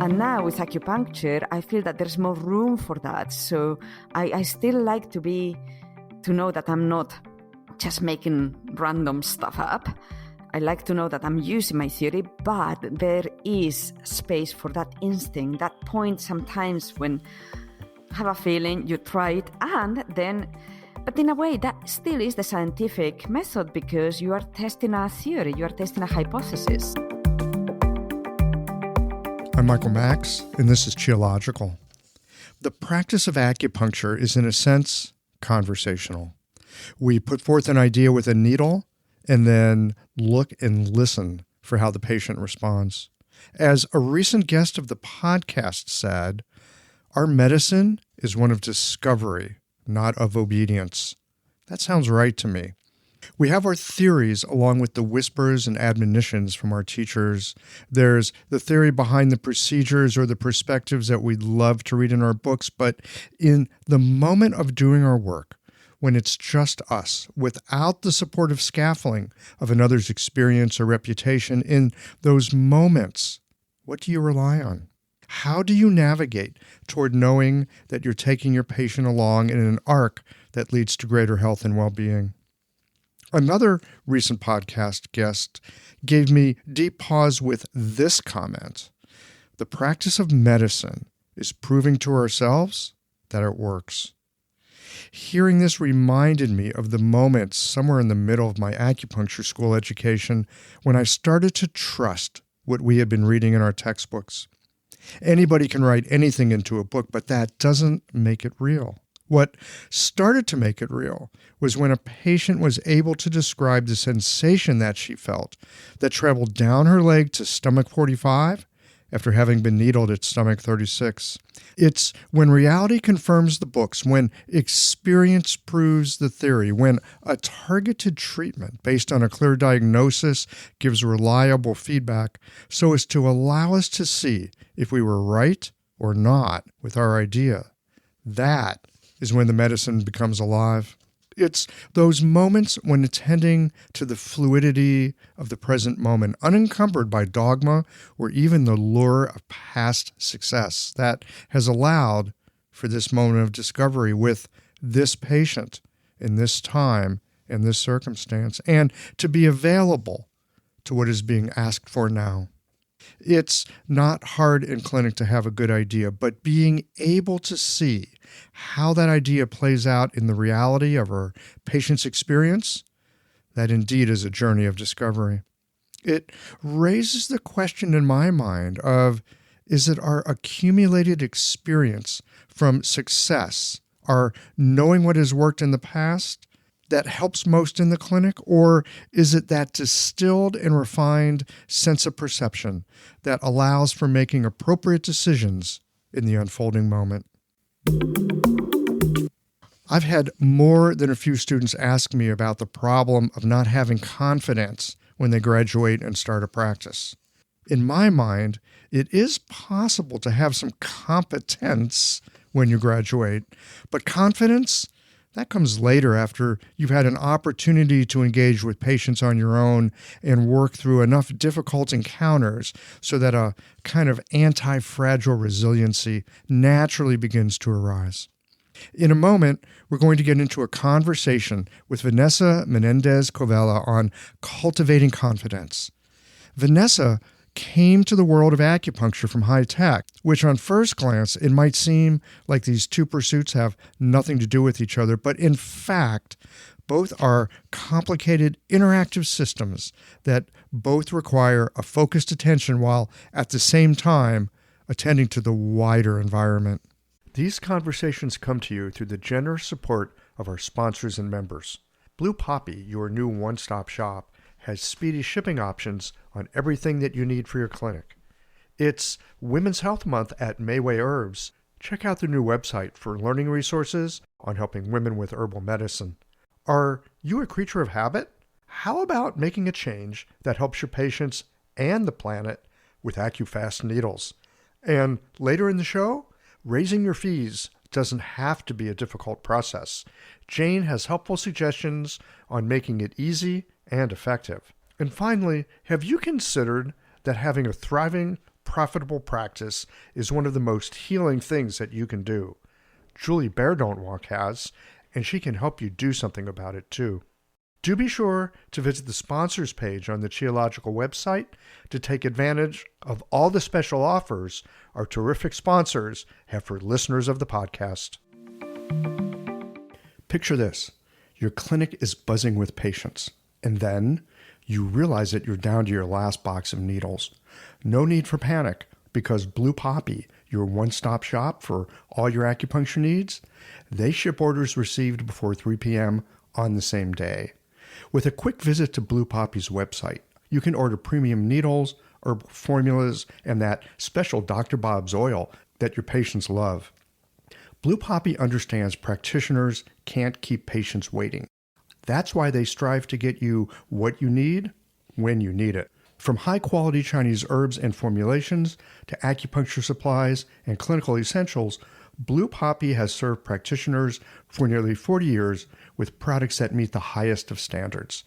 And now with acupuncture, I feel that there's more room for that. So I still like to know that I'm not just making random stuff up. I like to know that I'm using my theory, but there is space for that instinct, that point sometimes when you have a feeling, you try it, but in a way that still is the scientific method because you are testing a theory, you are testing a hypothesis. I'm Michael Max, and this is Geological. The practice of acupuncture is, in a sense, conversational. We put forth an idea with a needle and then look and listen for how the patient responds. As a recent guest of the podcast said, our medicine is one of discovery, not of obedience. That sounds right to me. We have our theories along with the whispers and admonitions from our teachers. There's the theory behind the procedures or the perspectives that we'd love to read in our books, but in the moment of doing our work, when it's just us, without the supportive scaffolding of another's experience or reputation, in those moments, what do you rely on? How do you navigate toward knowing that you're taking your patient along in an arc that leads to greater health and well-being? Another recent podcast guest gave me deep pause with this comment. The practice of medicine is proving to ourselves that it works. Hearing this reminded me of the moments somewhere in the middle of my acupuncture school education when I started to trust what we had been reading in our textbooks. Anybody can write anything into a book, but that doesn't make it real. What started to make it real was when a patient was able to describe the sensation that she felt that traveled down her leg to stomach 45 after having been needled at stomach 36. It's when reality confirms the books, when experience proves the theory, when a targeted treatment based on a clear diagnosis gives reliable feedback so as to allow us to see if we were right or not with our idea. That is when the medicine becomes alive. It's those moments when attending to the fluidity of the present moment, unencumbered by dogma or even the lure of past success, that has allowed for this moment of discovery with this patient in this time and this circumstance, and to be available to what is being asked for now. It's not hard in clinic to have a good idea, but being able to see how that idea plays out in the reality of our patient's experience, that indeed is a journey of discovery. It raises the question in my mind of, is it our accumulated experience from success, our knowing what has worked in the past, that helps most in the clinic, or is it that distilled and refined sense of perception that allows for making appropriate decisions in the unfolding moment? I've had more than a few students ask me about the problem of not having confidence when they graduate and start a practice. In my mind, it is possible to have some competence when you graduate, but confidence, that comes later after you've had an opportunity to engage with patients on your own and work through enough difficult encounters so that a kind of anti-fragile resiliency naturally begins to arise. In a moment, we're going to get into a conversation with Vanessa Menendez-Covelo on cultivating confidence. Vanessa came to the world of acupuncture from high tech, which on first glance, it might seem like these two pursuits have nothing to do with each other, but in fact, both are complicated interactive systems that both require a focused attention while at the same time attending to the wider environment. These conversations come to you through the generous support of our sponsors and members. Blue Poppy, your new one-stop shop, has speedy shipping options on everything that you need for your clinic. It's Women's Health Month at Mayway Herbs. Check out their new website for learning resources on helping women with herbal medicine. Are you a creature of habit? How about making a change that helps your patients and the planet with AcuFast needles? And later in the show, raising your fees doesn't have to be a difficult process. Jane has helpful suggestions on making it easy and effective. And finally, have you considered that having a thriving profitable practice is one of the most healing things that you can do. Julie Bear Don't Walk has, and she can help you do something about it too. Do be sure to visit the sponsors page on the Qiological website to take advantage of all the special offers our terrific sponsors have for listeners of the podcast. Picture this. Your clinic is buzzing with patients, and then you realize that you're down to your last box of needles. No need for panic, because Blue Poppy, your one-stop shop for all your acupuncture needs, they ship orders received before 3 p.m. on the same day. With a quick visit to Blue Poppy's website, you can order premium needles, herbal formulas, and that special Dr. Bob's oil that your patients love. Blue Poppy understands practitioners can't keep patients waiting. That's why they strive to get you what you need when you need it. From high-quality Chinese herbs and formulations to acupuncture supplies and clinical essentials, Blue Poppy has served practitioners for nearly 40 years with products that meet the highest of standards.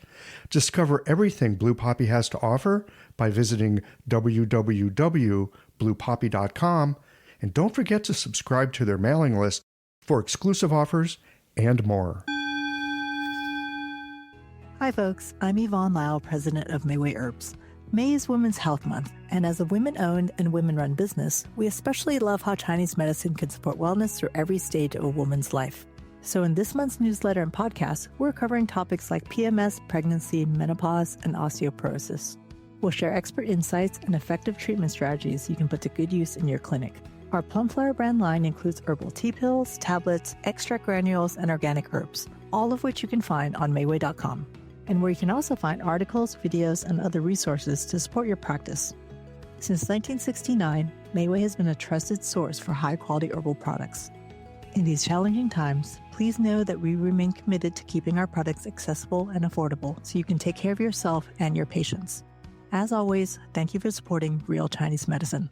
Discover everything Blue Poppy has to offer by visiting www.bluepoppy.com, and don't forget to subscribe to their mailing list for exclusive offers and more. Hi folks, I'm Yvonne Lau, president of Mayway Herbs. May is Women's Health Month, and as a women-owned and women-run business, we especially love how Chinese medicine can support wellness through every stage of a woman's life. So in this month's newsletter and podcast, we're covering topics like PMS, pregnancy, menopause, and osteoporosis. We'll share expert insights and effective treatment strategies you can put to good use in your clinic. Our Plumflower brand line includes herbal tea pills, tablets, extract granules, and organic herbs, all of which you can find on Mayway.com, and where you can also find articles, videos, and other resources to support your practice. Since 1969, Mayway has been a trusted source for high-quality herbal products. In these challenging times, please know that we remain committed to keeping our products accessible and affordable so you can take care of yourself and your patients. As always, thank you for supporting Real Chinese Medicine.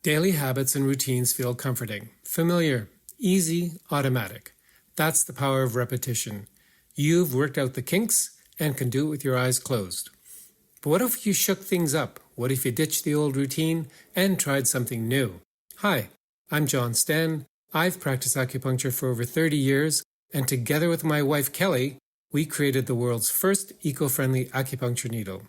Daily habits and routines feel comforting, familiar, easy, automatic. That's the power of repetition. You've worked out the kinks and can do it with your eyes closed. But what if you shook things up? What if you ditched the old routine and tried something new? Hi, I'm John Sten. I've practiced acupuncture for over 30 years, and together with my wife Kelly, we created the world's first eco-friendly acupuncture needle.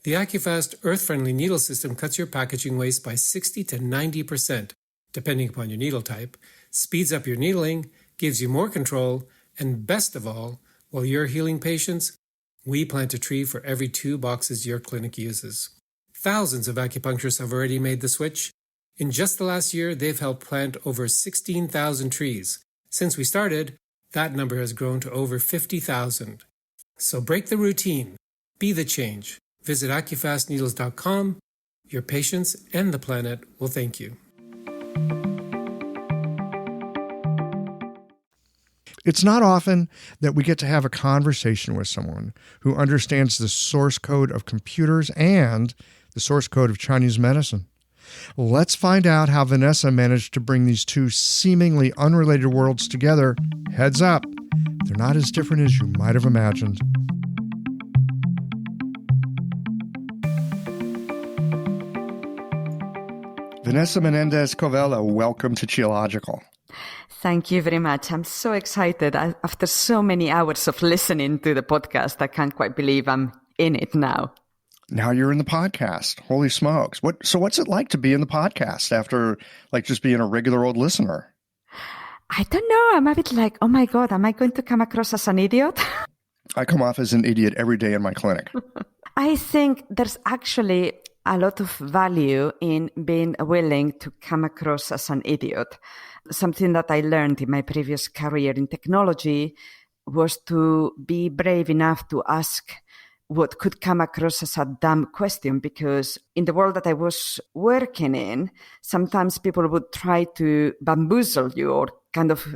The AcuFast earth-friendly needle system cuts your packaging waste by 60 to 90%, depending upon your needle type, speeds up your needling, gives you more control, and best of all, while you're healing patients, we plant a tree for every 2 boxes your clinic uses. Thousands of acupuncturists have already made the switch. In just the last year, they've helped plant over 16,000 trees. Since we started, that number has grown to over 50,000. So break the routine. Be the change. Visit acufastneedles.com. Your patients and the planet will thank you. It's not often that we get to have a conversation with someone who understands the source code of computers and the source code of Chinese medicine. Let's find out how Vanessa managed to bring these two seemingly unrelated worlds together. Heads up, they're not as different as you might have imagined. Vanessa Menendez-Covelo, welcome to Qiological. Thank you very much. I'm so excited. After so many hours of listening to the podcast, I can't quite believe I'm in it now. Now you're in the podcast. Holy smokes. What's it like to be in the podcast after just being a regular old listener? I don't know. I'm a bit like, oh my God, am I going to come across as an idiot? I come off as an idiot every day in my clinic. I think there's actually a lot of value in being willing to come across as an idiot. Something that I learned in my previous career in technology was to be brave enough to ask what could come across as a dumb question, because in the world that I was working in, sometimes people would try to bamboozle you or kind of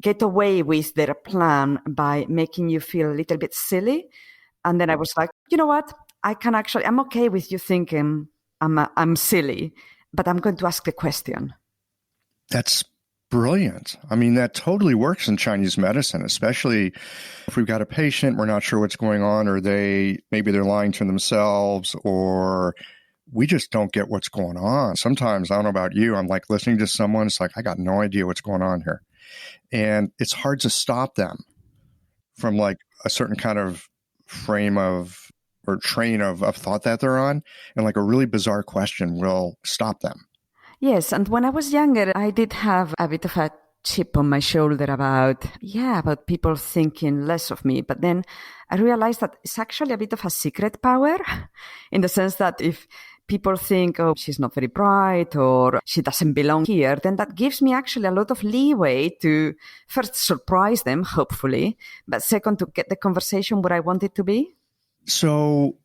get away with their plan by making you feel a little bit silly. And then I was like, you know what? I'm okay with you thinking I'm silly, but I'm going to ask the question. That's brilliant. I mean, that totally works in Chinese medicine, especially if we've got a patient, we're not sure what's going on, or maybe they're lying to themselves, or we just don't get what's going on. Sometimes, I don't know about you, I'm like listening to someone, it's like, I got no idea what's going on here. And it's hard to stop them from like a certain kind of frame of or train of thought that they're on. And like a really bizarre question will stop them. Yes, and when I was younger, I did have a bit of a chip on my shoulder about people thinking less of me. But then I realized that it's actually a bit of a secret power in the sense that if people think, oh, she's not very bright or she doesn't belong here, then that gives me actually a lot of leeway to first surprise them, hopefully, but second, to get the conversation where I want it to be. So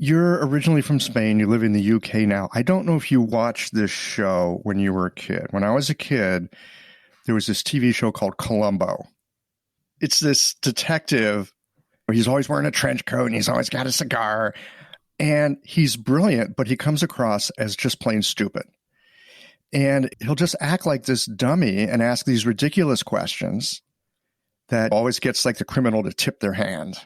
you're originally from Spain. You live in the UK now. I don't know if you watched this show when you were a kid. When I was a kid, there was this TV show called Columbo. It's this detective. He's always wearing a trench coat and he's always got a cigar. And he's brilliant, but he comes across as just plain stupid. And he'll just act like this dummy and ask these ridiculous questions that always gets like the criminal to tip their hand.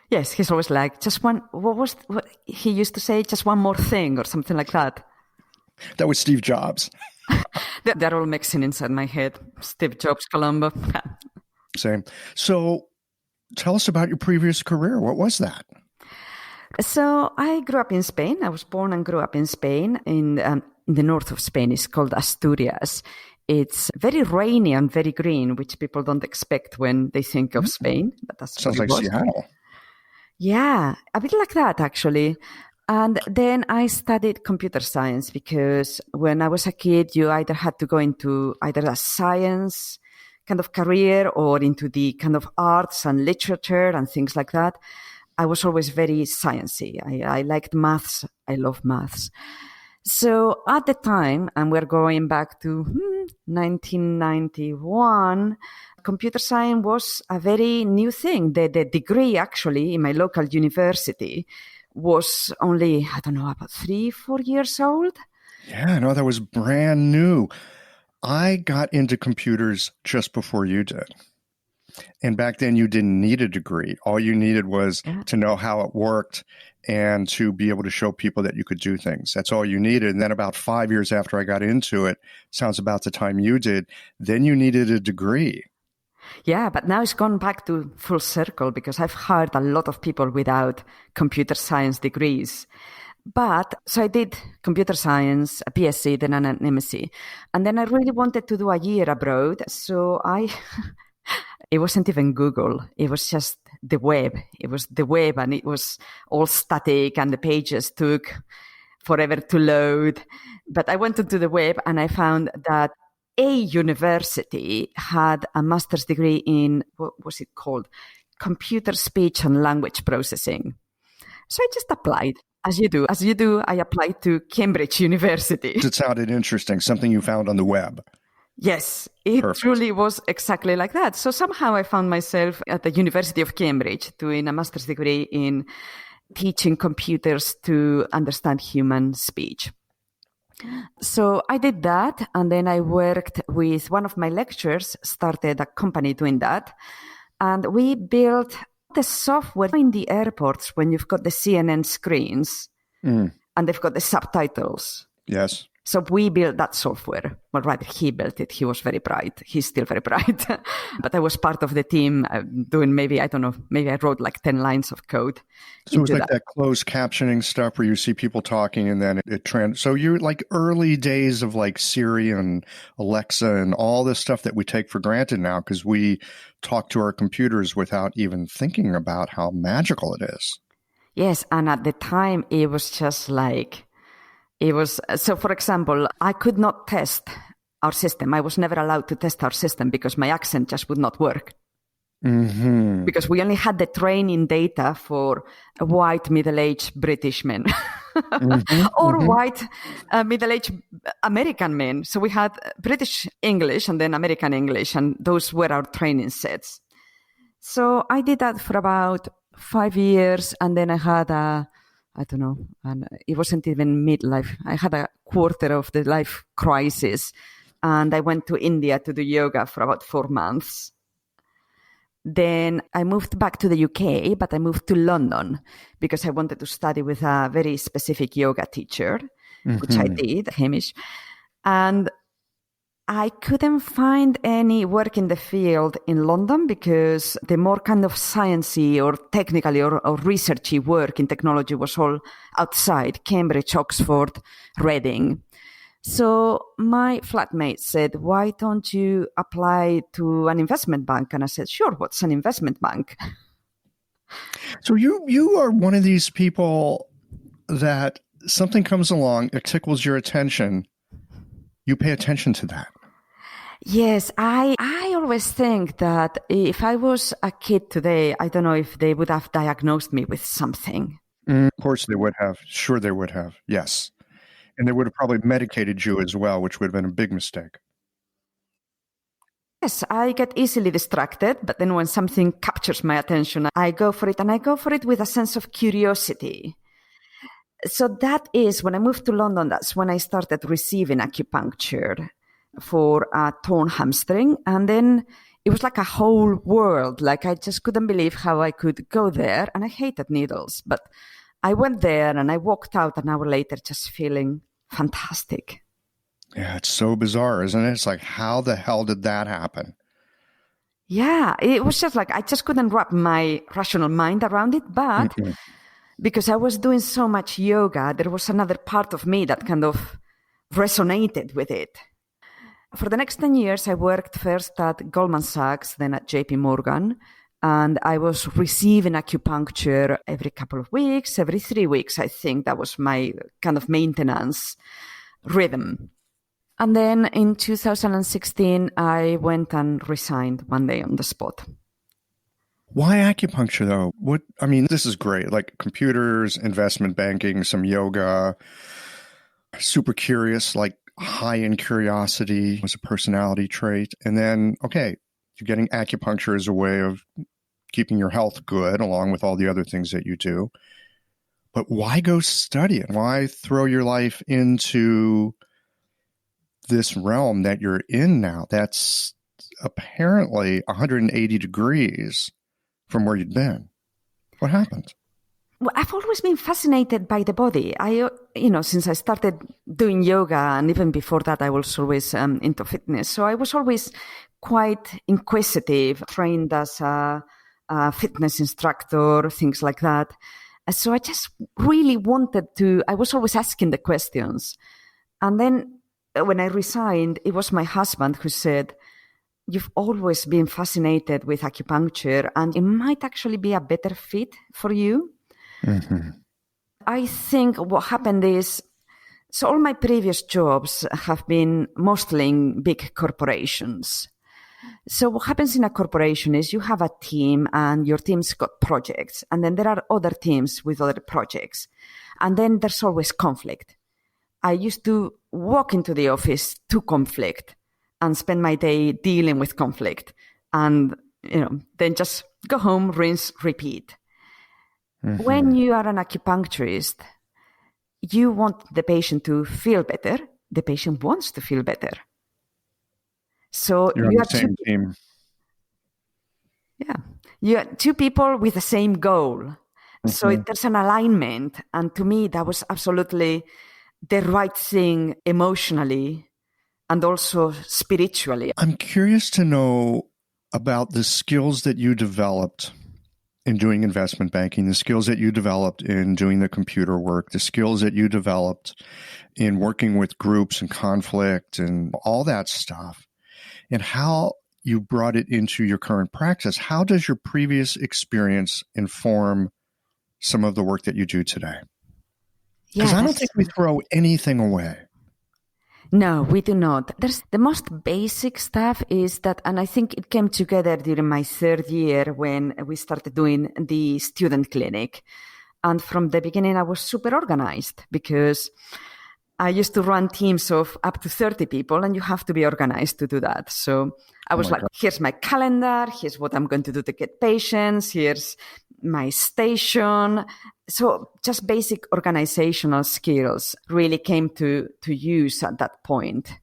Yes, he's always like, what he used to say, just one more thing or something like that. That was Steve Jobs. They're all mixing inside my head. Steve Jobs, Columbo. Same. So tell us about your previous career. What was that? So I grew up in Spain. I was born and grew up in Spain, in the north of Spain. It's called Asturias. It's very rainy and very green, which people don't expect when they think of Spain. But that's sounds like Seattle. Yeah, a bit like that, actually. And then I studied computer science because when I was a kid, you either had to go into either a science kind of career or into the kind of arts and literature and things like that. I was always very sciencey. I liked maths. I love maths. So at the time, and we're going back to 1991, computer science was a very new thing. The degree actually in my local university was only, I don't know, about 3-4 years old. Yeah, no, that was brand new. I got into computers just before you did. And back then you didn't need a degree. All you needed was to know how it worked and to be able to show people that you could do things. That's all you needed. And then about 5 years after I got into it, sounds about the time you did, then you needed a degree. Yeah, but now it's gone back to full circle because I've hired a lot of people without computer science degrees. But so I did computer science, a BSc, then an MSc. And then I really wanted to do a year abroad. So it wasn't even Google. It was just the web. It was the web and it was all static and the pages took forever to load. But I went into the web and I found that a university had a master's degree in, what was it called? Computer speech and language processing. So I just applied. As you do, I applied to Cambridge University. It sounded interesting, something you found on the web. Yes, it Perfect. Truly was exactly like that. So somehow I found myself at the University of Cambridge doing a master's degree in teaching computers to understand human speech. So I did that, and then I worked with one of my lecturers, started a company doing that, and we built the software in the airports when you've got the CNN screens and they've got the subtitles. Yes. So we built that software. Well, rather, he built it. He was very bright. He's still very bright. But I was part of the team doing maybe I wrote like 10 lines of code. So it was like that closed captioning stuff where you see people talking and then it So you're like early days of like Siri and Alexa and all this stuff that we take for granted now because we talk to our computers without even thinking about how magical it is. Yes. And at the time, it was just like... So for example, I could not test our system. I was never allowed to test our system because my accent just would not work. Mm-hmm. Because we only had the training data for white middle-aged British men or white middle-aged American men. So we had British English and then American English, and those were our training sets. So I did that for about 5 years, and then I had and it wasn't even midlife. I had a quarter of the life crisis and I went to India to do yoga for about 4 months. Then I moved back to the UK, but I moved to London because I wanted to study with a very specific yoga teacher, which I did, Hamish. And I couldn't find any work in the field in London because the more kind of sciencey or technically or researchy work in technology was all outside, Cambridge, Oxford, Reading. So my flatmate said, why don't you apply to an investment bank? And I said, sure, what's an investment bank? So you are one of these people that something comes along, it tickles your attention, you pay attention to that. Yes, I always think that if I was a kid today, I don't know if they would have diagnosed me with something. Of course they would have. Sure they would have. Yes. And they would have probably medicated you as well, which would have been a big mistake. Yes, I get easily distracted, but then when something captures my attention, I go for it, and I go for it with a sense of curiosity. So that is, when I moved to London, that's when I started receiving acupuncture for a torn hamstring. And then it was like a whole world. Like I just couldn't believe how I could go there. And I hated needles, but I went there and I walked out an hour later just feeling fantastic. Yeah, it's so bizarre, isn't it? It's like, how the hell did that happen? Yeah, it was just like I just couldn't wrap my rational mind around it. But because I was doing so much yoga, there was another part of me that kind of resonated with it. For the next 10 years, I worked first at Goldman Sachs, then at JP Morgan. And I was receiving acupuncture every couple of weeks, every 3 weeks, I think. That was my kind of maintenance rhythm. And then in 2016, I went and resigned one day on the spot. Why acupuncture, though? This is great. Like computers, investment banking, some yoga. Super curious, like high in curiosity was a personality trait. And then, okay, you're getting acupuncture as a way of keeping your health good, along with all the other things that you do. But why go study it? Why throw your life into this realm that you're in now? That's apparently 180 degrees from where you'd been. What happened? Well, I've always been fascinated by the body. Since I started doing yoga, and even before that, I was always into fitness. So I was always quite inquisitive, trained as a fitness instructor, things like that. So I just really I was always asking the questions. And then when I resigned, it was my husband who said, you've always been fascinated with acupuncture, and it might actually be a better fit for you. Mm-hmm. I think what happened is, so all my previous jobs have been mostly in big corporations. So what happens in a corporation is you have a team and your team's got projects, and then there are other teams with other projects. And then there's always conflict. I used to walk into the office to conflict and spend my day dealing with conflict, and then just go home, rinse, repeat. Mm-hmm. When you are an acupuncturist, you want the patient to feel better. The patient wants to feel better. So you're on the same team. Yeah. You are two people with the same goal. Mm-hmm. So there's an alignment. And to me, that was absolutely the right thing emotionally and also spiritually. I'm curious to know about the skills that you developed in doing investment banking, the skills that you developed in doing the computer work, the skills that you developed in working with groups and conflict and all that stuff, and how you brought it into your current practice. How does your previous experience inform some of the work that you do today? Because I don't think we throw anything away. No, we do not. There's the most basic stuff is that, and I think it came together during my third year when we started doing the student clinic. And from the beginning, I was super organized because I used to run teams of up to 30 people, and you have to be organized to do that. So I was God. Here's my calendar. Here's what I'm going to do to get patients. Here's my station. So just basic organizational skills really came to use at that point.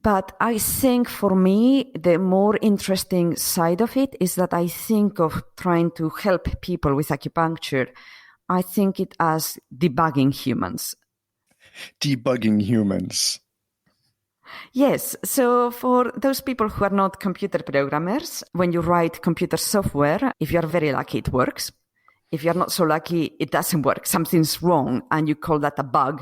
But I think for me, the more interesting side of it is that I think of trying to help people with acupuncture. I think it as debugging humans. Debugging humans. Yes. So for those people who are not computer programmers, when you write computer software, if you're very lucky, it works. If you're not so lucky, it doesn't work. Something's wrong, and you call that a bug.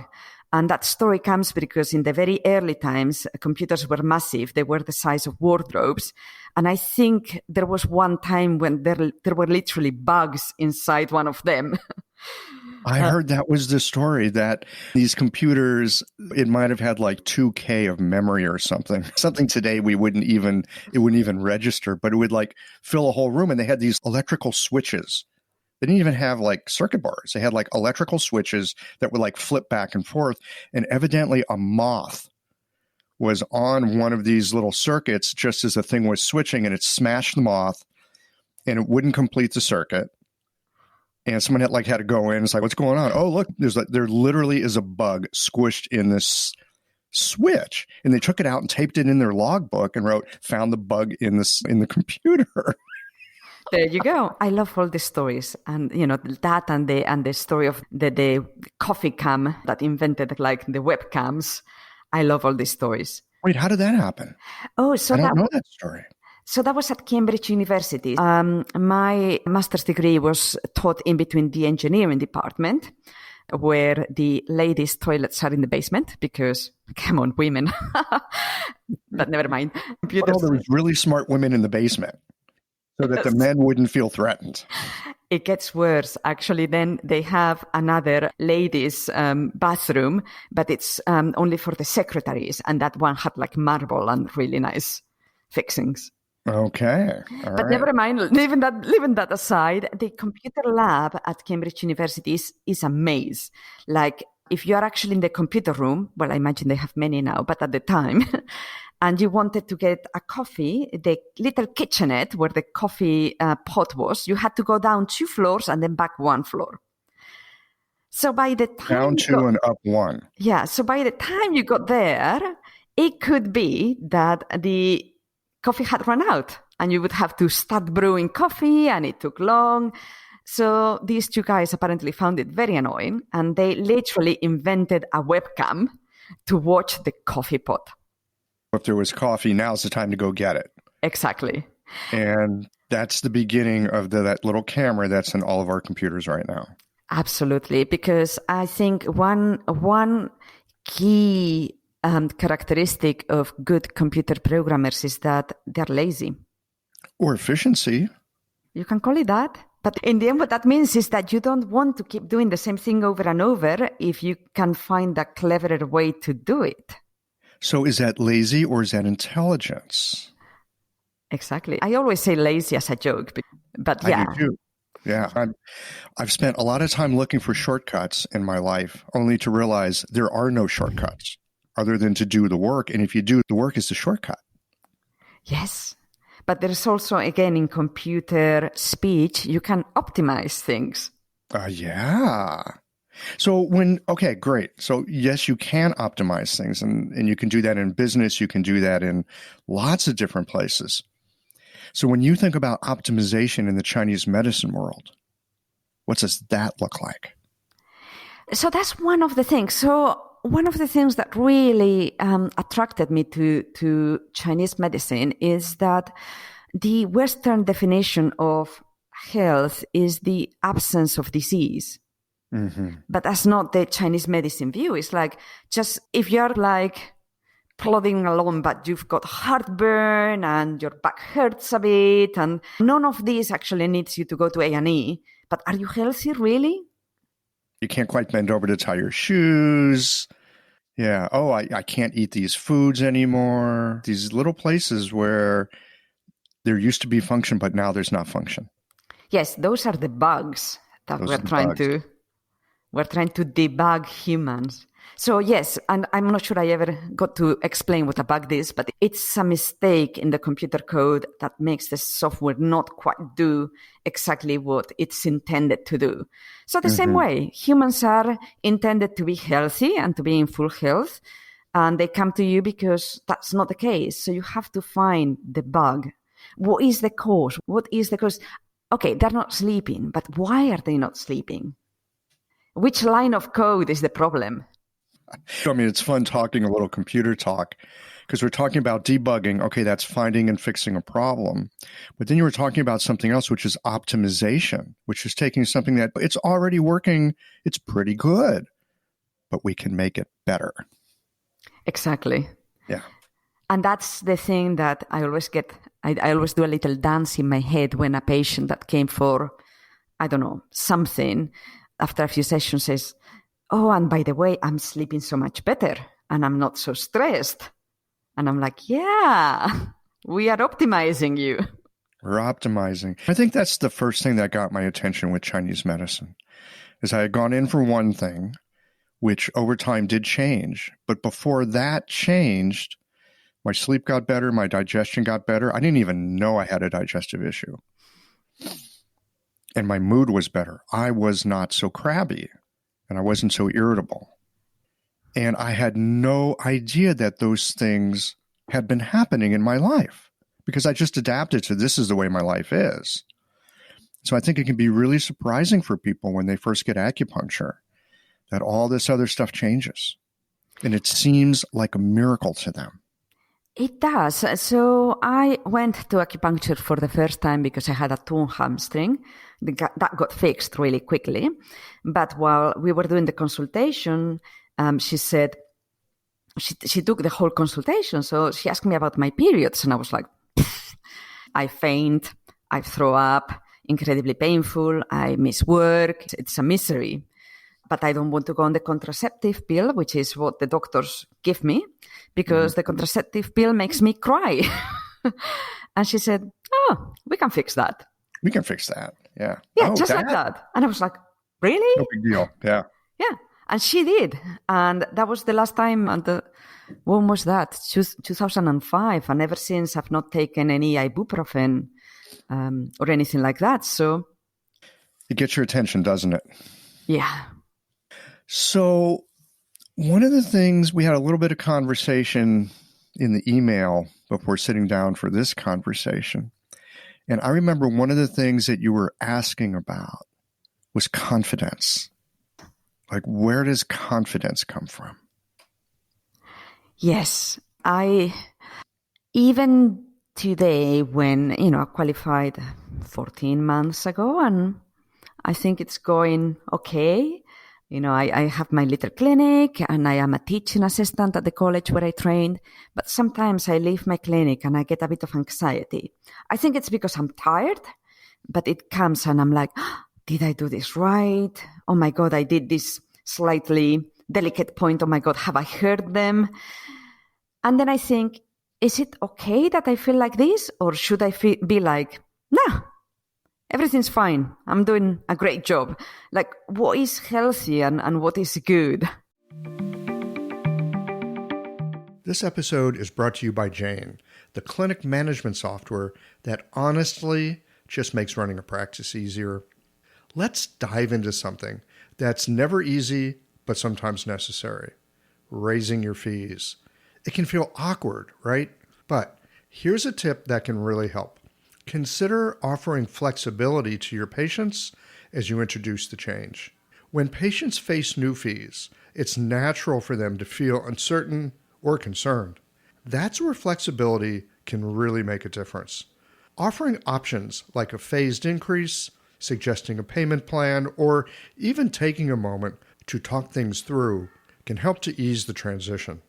And that story comes because in the very early times, computers were massive. They were the size of wardrobes. And I think there was one time when there were literally bugs inside one of them. I heard that was the story, that these computers, it might have had like 2K of memory or something. Something today it wouldn't even register, but it would like fill a whole room. And they had these electrical switches. They didn't even have like circuit boards. They had like electrical switches that would like flip back and forth. And evidently a moth was on one of these little circuits just as the thing was switching, and it smashed the moth and it wouldn't complete the circuit. And someone had to go in. It's like, what's going on? Oh, look, there literally is a bug squished in this switch. And they took it out and taped it in their logbook and wrote, found the bug in the computer. There you go. I love all the stories, and that and the story of the coffee cam that invented like the webcams. I love all these stories. Wait, how did that happen? Oh, so I don't know that story. So that was at Cambridge University. My master's degree was taught in between the engineering department, where the ladies' toilets are in the basement because, come on, women. But never mind. Well, there was really smart women in the basement, so that the men wouldn't feel threatened. It gets worse. Actually, then they have another ladies' bathroom, but it's only for the secretaries. And that one had like marble and really nice fixings. Okay. All but right. Never mind, leaving that aside, the computer lab at Cambridge University is a maze. Like if you are actually in the computer room, well, I imagine they have many now, but at the time, and you wanted to get a coffee, the little kitchenette where the coffee pot was, you had to go down 2 floors and then back 1 floor. So by the time down 2 and up 1. Yeah. So by the time you got there, it could be that the coffee had run out and you would have to start brewing coffee, and it took long. So these 2 guys apparently found it very annoying, and they literally invented a webcam to watch the coffee pot. If there was coffee, now's the time to go get it. Exactly. And that's the beginning of that little camera that's in all of our computers right now. Absolutely. Because I think one key characteristic of good computer programmers is that they're lazy. Or efficiency. You can call it that. But in the end, what that means is that you don't want to keep doing the same thing over and over if you can find a cleverer way to do it. So is that lazy or is that intelligence? Exactly. I always say lazy as a joke, but yeah. I do too. Yeah. I've spent a lot of time looking for shortcuts in my life, only to realize there are no shortcuts other than to do the work. And if you do the work, is the shortcut. Yes. But there's also, again, in computer speech, you can optimize things. Yeah. So okay, great. So yes, you can optimize things, and you can do that in business. You can do that in lots of different places. So when you think about optimization in the Chinese medicine world, what does that look like? So that's one of the things. So one of the things that really attracted me to Chinese medicine is that the Western definition of health is the absence of disease. Mm-hmm. But that's not the Chinese medicine view. It's like, just if you're like plodding along, but you've got heartburn and your back hurts a bit, and none of these actually needs you to go to A&E. But are you healthy, really? You can't quite bend over to tie your shoes. Yeah. Oh, I can't eat these foods anymore. These little places where there used to be function, but now there's not function. Yes, those are the bugs that we're trying to debug humans. So yes, and I'm not sure I ever got to explain what a bug is, but it's a mistake in the computer code that makes the software not quite do exactly what it's intended to do. So the same way, humans are intended to be healthy and to be in full health. and they come to you because that's not the case. So you have to find the bug. What is the cause? What is the cause? Okay, they're not sleeping, but why are they not sleeping? Which line of code is the problem? I mean, it's fun talking a little computer talk because we're talking about debugging. Okay, that's finding and fixing a problem. But then you were talking about something else, which is optimization, which is taking something that it's already working. It's pretty good, but we can make it better. Exactly. Yeah. And that's the thing that I always get. I always do a little dance in my head when a patient that came for, I don't know, something after a few sessions says, oh, and by the way, I'm sleeping so much better and I'm not so stressed. And I'm like, yeah, we are optimizing you. We're optimizing. I think that's the first thing that got my attention with Chinese medicine is I had gone in for one thing, which over time did change. But before that changed, my sleep got better, my digestion got better. I didn't even know I had a digestive issue. And my mood was better. I was not so crabby and I wasn't so irritable. And I had no idea that those things had been happening in my life because I just adapted to this is the way my life is. So I think it can be really surprising for people when they first get acupuncture that all this other stuff changes. And it seems like a miracle to them. It does. So I went to acupuncture for the first time because I had a torn hamstring. That got fixed really quickly. But while we were doing the consultation, she said, she took the whole consultation. So she asked me about my periods. And I was like, I faint, I throw up, incredibly painful, I miss work. It's a misery. But I don't want to go on the contraceptive pill, which is what the doctors give me, because the contraceptive pill makes me cry. And she said, oh, we can fix that. We can fix that. Yeah. Yeah, just like that. And I was like, really? No big deal. Yeah. Yeah. And she did. And that was the last time. When was that? 2005. And ever since, I've not taken any ibuprofen or anything like that. So it gets your attention, doesn't it? Yeah. So one of the things, we had a little bit of conversation in the email before sitting down for this conversation. And I remember one of the things that you were asking about was confidence. Like, where does confidence come from? Yes. Even today when, I qualified 14 months ago and I think it's going okay. I have my little clinic and I am a teaching assistant at the college where I trained, but sometimes I leave my clinic and I get a bit of anxiety. I think it's because I'm tired, but it comes and I'm like, did I do this right? Oh my God, I did this slightly delicate point. Oh my God, have I heard them? And then I think, is it okay that I feel like this? Or should I be like, nah, everything's fine. I'm doing a great job. Like, what is healthy and what is good? This episode is brought to you by Jane, the clinic management software that honestly just makes running a practice easier. Let's dive into something that's never easy, but sometimes necessary: raising your fees. It can feel awkward, right? But here's a tip that can really help. Consider offering flexibility to your patients as you introduce the change. When patients face new fees, it's natural for them to feel uncertain or concerned. That's where flexibility can really make a difference. Offering options like a phased increase, suggesting a payment plan, or even taking a moment to talk things through can help to ease the transition.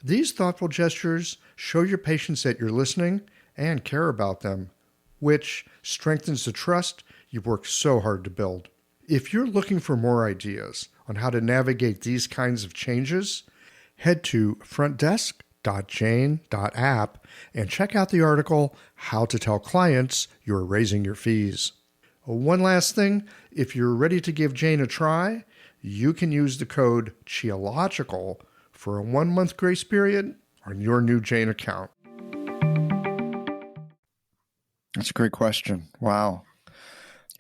These thoughtful gestures show your patients that you're listening and care about them, which strengthens the trust you've worked so hard to build. If you're looking for more ideas on how to navigate these kinds of changes, head to frontdesk.jane.app and check out the article, How to Tell Clients You're Raising Your Fees. One last thing, if you're ready to give Jane a try, you can use the code CHIOLOGICAL for a 1-month grace period on your new Jane account. That's a great question. Wow.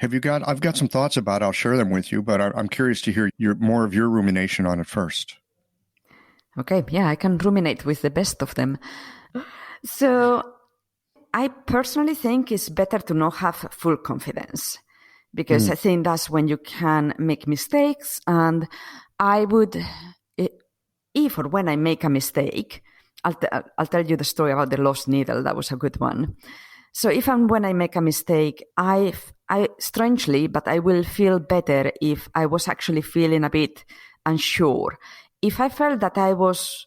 I've got some thoughts about it. I'll share them with you, but I'm curious to hear more of your rumination on it first. Okay, yeah, I can ruminate with the best of them. So I personally think it's better to not have full confidence, because I think that's when you can make mistakes. And I would, if or when I make a mistake, I'll tell you the story about the lost needle. That was a good one. So if and when I make a mistake, I strangely, but I will feel better if I was actually feeling a bit unsure. If I felt that I was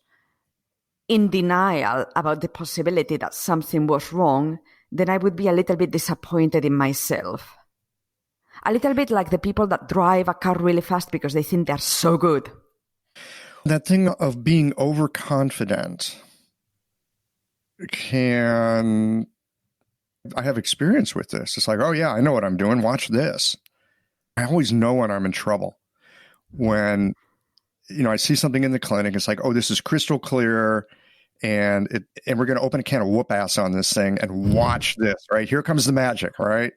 in denial about the possibility that something was wrong, then I would be a little bit disappointed in myself. A little bit like the people that drive a car really fast because they think they're so good. That thing of being overconfident I have experience with this. It's like, oh yeah, I know what I'm doing. Watch this. I always know when I'm in trouble. When, I see something in the clinic, it's like, oh, this is crystal clear. And we're going to open a can of whoop ass on this thing and watch this, right? Here comes the magic, right?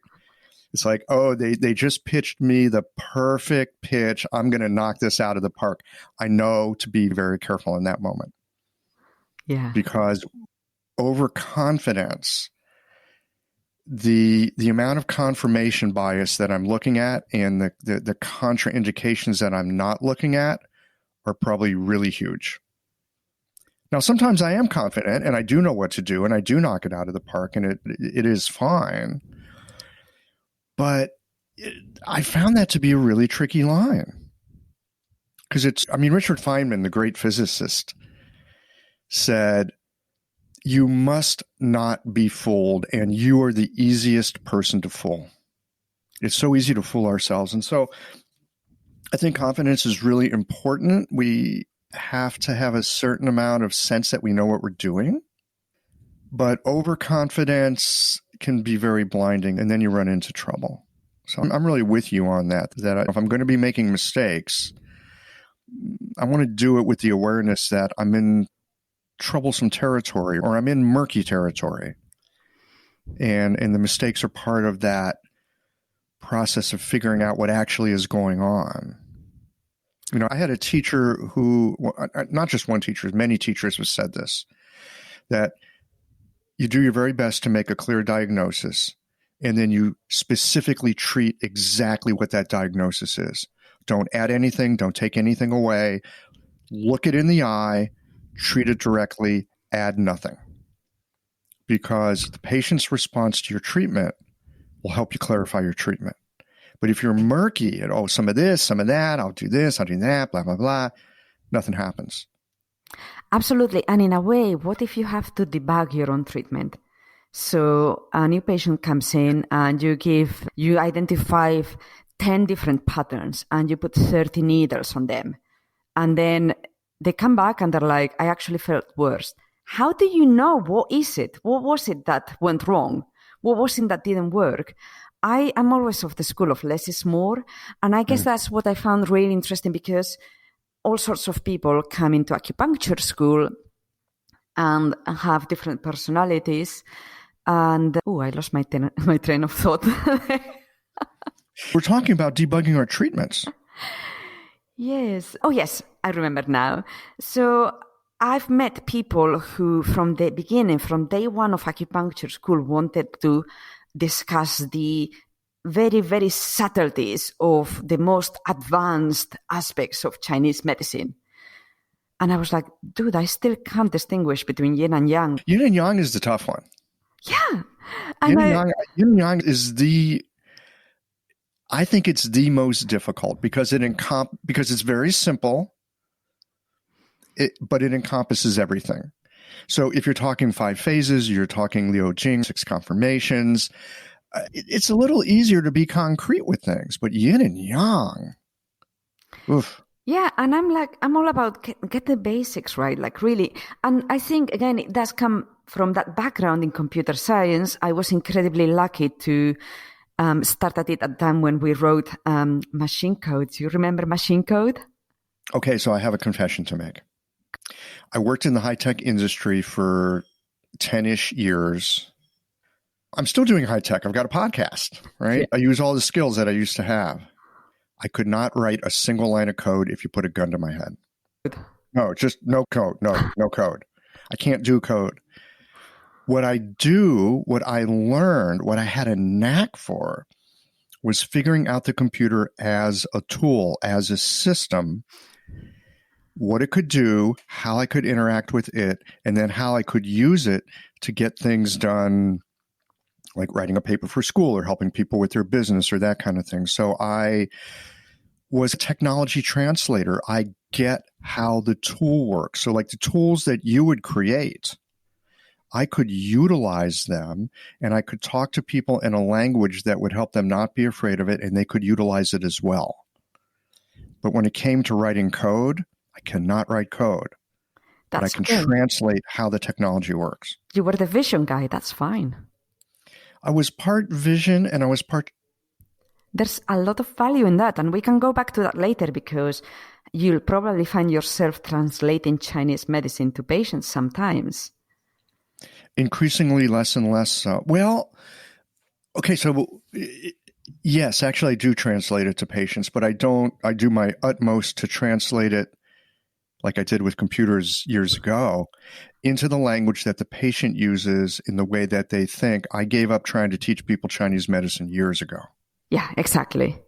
It's like, oh, they just pitched me the perfect pitch. I'm going to knock this out of the park. I know to be very careful in that moment. Yeah. Because overconfidence, the amount of confirmation bias that I'm looking at and the contraindications that I'm not looking at are probably really huge. Now, sometimes I am confident and I do know what to do and I do knock it out of the park and it is fine. But I found that to be a really tricky line. Because Richard Feynman, the great physicist, said, you must not be fooled, and you are the easiest person to fool. It's so easy to fool ourselves. And so I think confidence is really important. We have to have a certain amount of sense that we know what we're doing. But overconfidence can be very blinding, and then you run into trouble. So I'm really with you on that if I'm going to be making mistakes, I want to do it with the awareness that I'm in troublesome territory or I'm in murky territory. And the mistakes are part of that process of figuring out what actually is going on. I had a teacher who, not just one teacher, many teachers have said this, that you do your very best to make a clear diagnosis, and then you specifically treat exactly what that diagnosis is. Don't add anything. Don't take anything away. Look it in the eye, treat it directly, add nothing. Because the patient's response to your treatment will help you clarify your treatment. But if you're murky and, some of this, some of that, I'll do this, I'll do that, blah, blah, blah, nothing happens. Absolutely. And in a way, what if you have to debug your own treatment? So a new patient comes in and you identify 10 different patterns and you put 30 needles on them. And then they come back and they're like, I actually felt worse. How do you know? What is it? What was it that went wrong? What was it that didn't work? I am always of the school of less is more. And I guess that's what I found really interesting, because all sorts of people come into acupuncture school and have different personalities. And I lost my train of thought. We're talking about debugging our treatments. Yes. Oh, yes. I remember now. So I've met people who, from the beginning, from day one of acupuncture school, wanted to discuss the very, very subtleties of the most advanced aspects of Chinese medicine. And I was like, dude, I still can't distinguish between yin and yang. Yin and yang is the tough one. Yeah. Yin and yang is I think it's the most difficult because it's very simple, but it encompasses everything. So if you're talking 5 phases, you're talking Liu Jing, 6 conformations, it's a little easier to be concrete with things, but yin and yang, oof. Yeah, and I'm all about get the basics right, like really. And I think, again, it does come from that background in computer science. I was incredibly lucky to start at it at the time when we wrote machine code. Do you remember machine code? Okay, so I have a confession to make. I worked in the high-tech industry for 10-ish years. I'm still doing high-tech. I've got a podcast, right? Yeah. I use all the skills that I used to have. I could not write a single line of code if you put a gun to my head. No, just no code. No code. I can't do code. What I do, what I learned, what I had a knack for was figuring out the computer as a tool, as a system, what it could do, how I could interact with it, and then how I could use it to get things done, like writing a paper for school or helping people with their business or that kind of thing. So I was a technology translator. I get how the tool works. So like the tools that you would create, I could utilize them and I could talk to people in a language that would help them not be afraid of it, and they could utilize it as well. But when it came to writing code, I cannot write code. But I can translate how the technology works. You were the vision guy. That's fine. I was part vision and I was part... There's a lot of value in that. And we can go back to that later because you'll probably find yourself translating Chinese medicine to patients sometimes. Increasingly less and less. Well, okay, so yes, actually I do translate it to patients, but I do my utmost to translate it, like I did with computers years ago, into the language that the patient uses in the way that they think. I gave up trying to teach people Chinese medicine years ago. Yeah, exactly.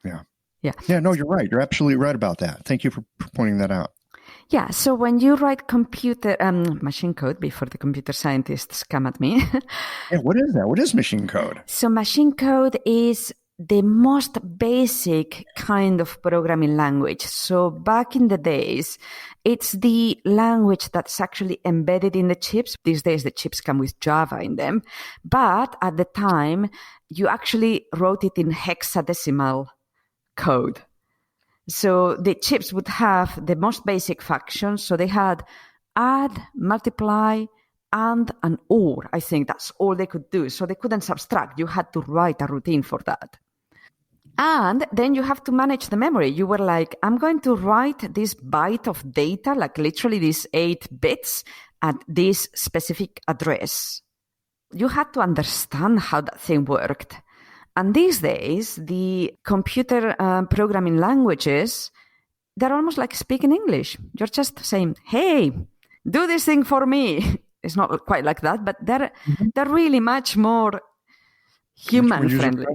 Yeah. Yeah, no, you're right. You're absolutely right about that. Thank you for pointing that out. Yeah, so when you write machine code, before the computer scientists come at me. Yeah, what is that? What is machine code? So machine code is the most basic kind of programming language. So back in the days, it's the language that's actually embedded in the chips. These days, the chips come with Java in them. But at the time, you actually wrote it in hexadecimal code. So the chips would have the most basic functions. So they had add, multiply, and or. I think that's all they could do. So they couldn't subtract. You had to write a routine for that. And then you have to manage the memory. You were like, I'm going to write this byte of data, like literally these 8 bits at this specific address. You had to understand how that thing worked. And these days, the computer programming languages, they're almost like speaking English. You're just saying, hey, do this thing for me. It's not quite like that, but they're really much more human-friendly.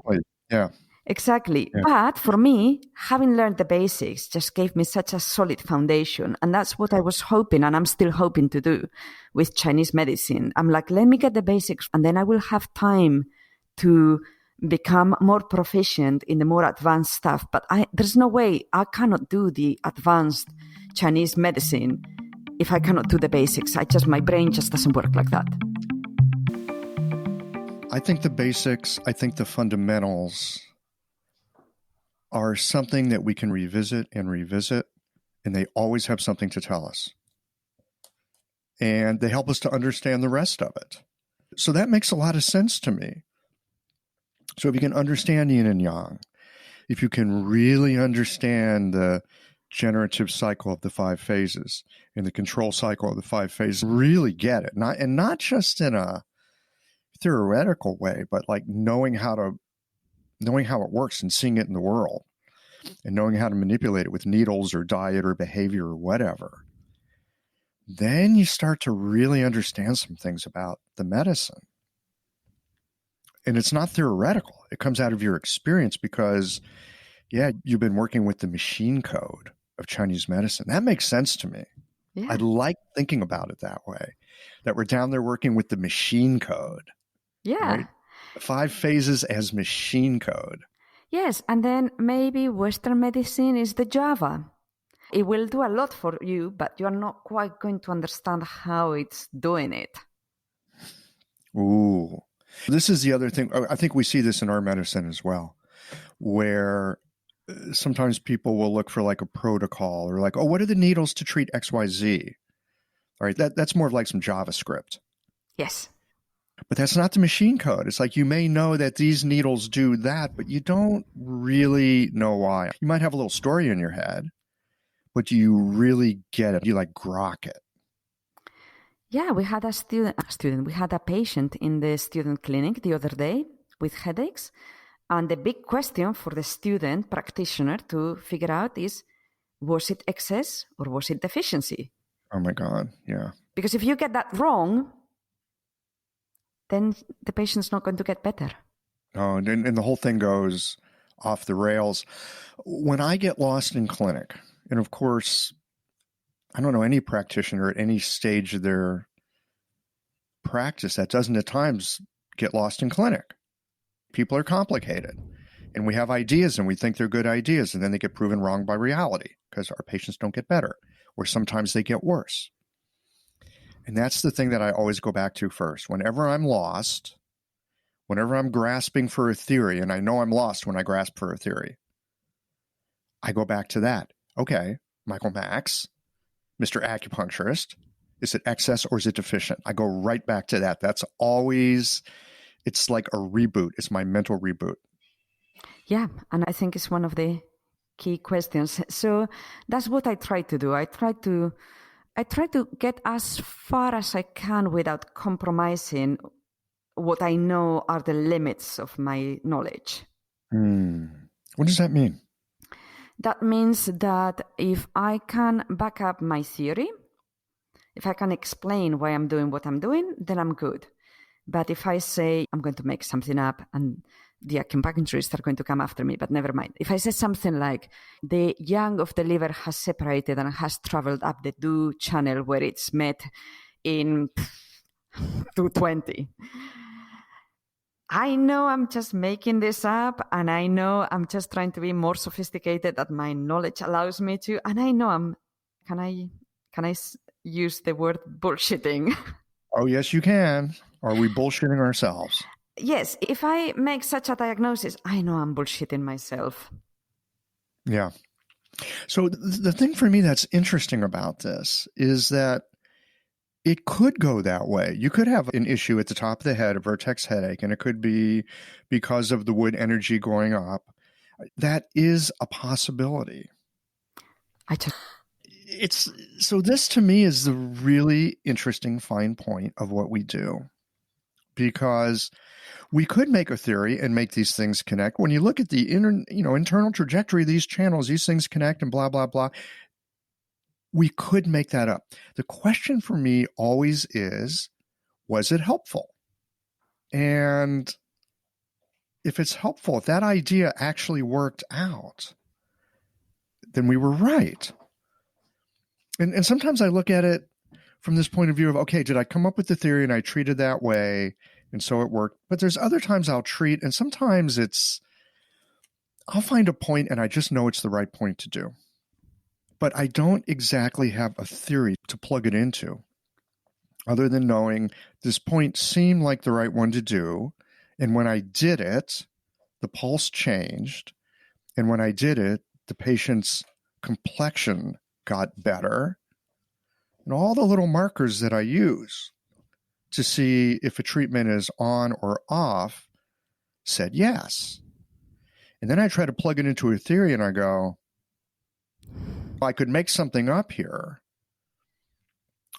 Yeah. Exactly. Yeah. But for me, having learned the basics just gave me such a solid foundation. And that's what I was hoping, and I'm still hoping to do with Chinese medicine. I'm like, let me get the basics, and then I will have time to become more proficient in the more advanced stuff. But there's no way I cannot do the advanced Chinese medicine if I cannot do the basics. My brain just doesn't work like that. I think the basics, I think the fundamentals are something that we can revisit, and they always have something to tell us. And they help us to understand the rest of it. So that makes a lot of sense to me. So if you can understand yin and yang, if you can really understand the generative cycle of the 5 phases and the control cycle of the 5 phases, really get it. Not just in a theoretical way, but like knowing how it works and seeing it in the world and knowing how to manipulate it with needles or diet or behavior or whatever, then you start to really understand some things about the medicine. And it's not theoretical. It comes out of your experience because, you've been working with the machine code of Chinese medicine. That makes sense to me. Yeah. I like thinking about it that way, that we're down there working with the machine code. Yeah. Right? 5 phases as machine code. Yes, and then maybe Western medicine is the Java. It will do a lot for you, but you're not quite going to understand how it's doing it. Ooh. This is the other thing. I think we see this in our medicine as well, where sometimes people will look for like a protocol or like, what are the needles to treat XYZ? All right, that's more of like some JavaScript. Yes. But that's not the machine code. It's like you may know that these needles do that, but you don't really know why. You might have a little story in your head, but you really get it. You like grok it. Yeah, we had we had a patient in the student clinic the other day with headaches. And the big question for the student practitioner to figure out is, was it excess or was it deficiency? Oh my God, yeah. Because if you get that wrong, then the patient's not going to get better. Oh, and the whole thing goes off the rails. When I get lost in clinic, and of course, I don't know any practitioner at any stage of their practice that doesn't at times get lost in clinic. People are complicated, and we have ideas and we think they're good ideas, and then they get proven wrong by reality because our patients don't get better, or sometimes they get worse. And that's the thing that I always go back to first. Whenever I'm lost, whenever I'm grasping for a theory, and I know I'm lost when I grasp for a theory, I go back to that. Okay, Michael Max, Mr. Acupuncturist, is it excess or is it deficient? I go right back to that. That's always, it's like a reboot. It's my mental reboot. Yeah, and I think it's one of the key questions. So that's what I try to do. I try to get as far as I can without compromising what I know are the limits of my knowledge. What does that mean? That means that if I can back up my theory, if I can explain why I'm doing what I'm doing, then I'm good. But if I say I'm going to make something up and the acupuncturists are going to come after me, but never mind. If I say something like the yang of the liver has separated and has traveled up the Du channel where it's met in 220. I know I'm just making this up, and I know I'm just trying to be more sophisticated that my knowledge allows me to, and I know can I use the word bullshitting? Oh, yes, you can. Are we bullshitting ourselves? Yes, if I make such a diagnosis, I know I'm bullshitting myself. Yeah. So the thing for me that's interesting about this is that it could go that way. You could have an issue at the top of the head, a vertex headache, and it could be because of the wood energy going up. That is a possibility. So this to me is the really interesting fine point of what we do, because we could make a theory and make these things connect. When you look at the internal trajectory of these channels, these things connect and blah, blah, blah. We could make that up. The question for me always is, was it helpful? And if it's helpful, if that idea actually worked out, then we were right. And sometimes I look at it from this point of view of, okay, did I come up with the theory and I treated that way and so it worked? But there's other times I'll treat, and sometimes I'll find a point and I just know it's the right point to do. But I don't exactly have a theory to plug it into, other than knowing this point seemed like the right one to do. And when I did it, the pulse changed. And when I did it, the patient's complexion got better. And all the little markers that I use to see if a treatment is on or off said yes. And then I try to plug it into a theory and I go, I could make something up here.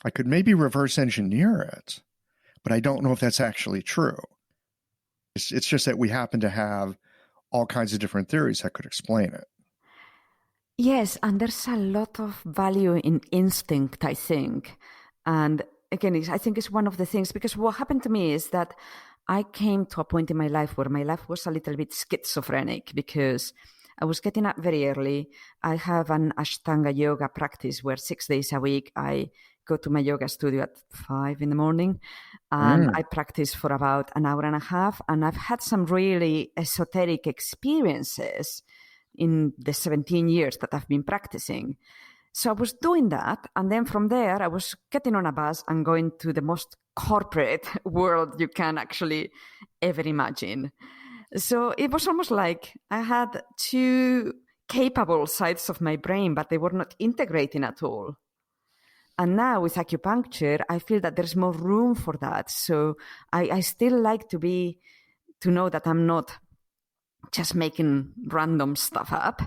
I could maybe reverse engineer it, but I don't know if that's actually true. It's just that we happen to have all kinds of different theories that could explain it. Yes, and there's a lot of value in instinct, I think. And again, I think it's one of the things, because what happened to me is that I came to a point in my life where my life was a little bit schizophrenic, because I was getting up very early. I have an Ashtanga yoga practice where 6 days a week I go to my yoga studio at 5 in the morning, and I practice for about an hour and a half. And I've had some really esoteric experiences in the 17 years that I've been practicing. So I was doing that. And then from there, I was getting on a bus and going to the most corporate world you can actually ever imagine. So it was almost like I had two capable sides of my brain, but they were not integrating at all. And now with acupuncture, I feel that there's more room for that. So I still like to know that I'm not just making random stuff up.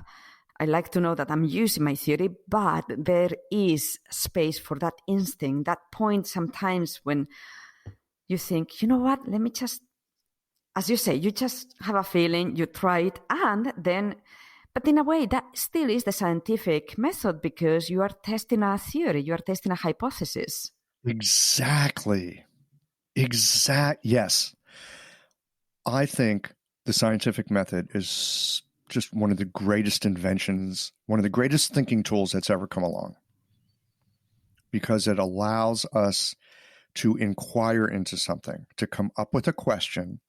I like to know that I'm using my theory, but there is space for that instinct, that point sometimes when you think, you know what, let me just, as you say, you just have a feeling, you try it, and then But in a way, that still is the scientific method because you are testing a theory, you are testing a hypothesis. Exactly. Yes. I think the scientific method is just one of the greatest inventions, one of the greatest thinking tools that's ever come along, because it allows us to inquire into something, to come up with a question,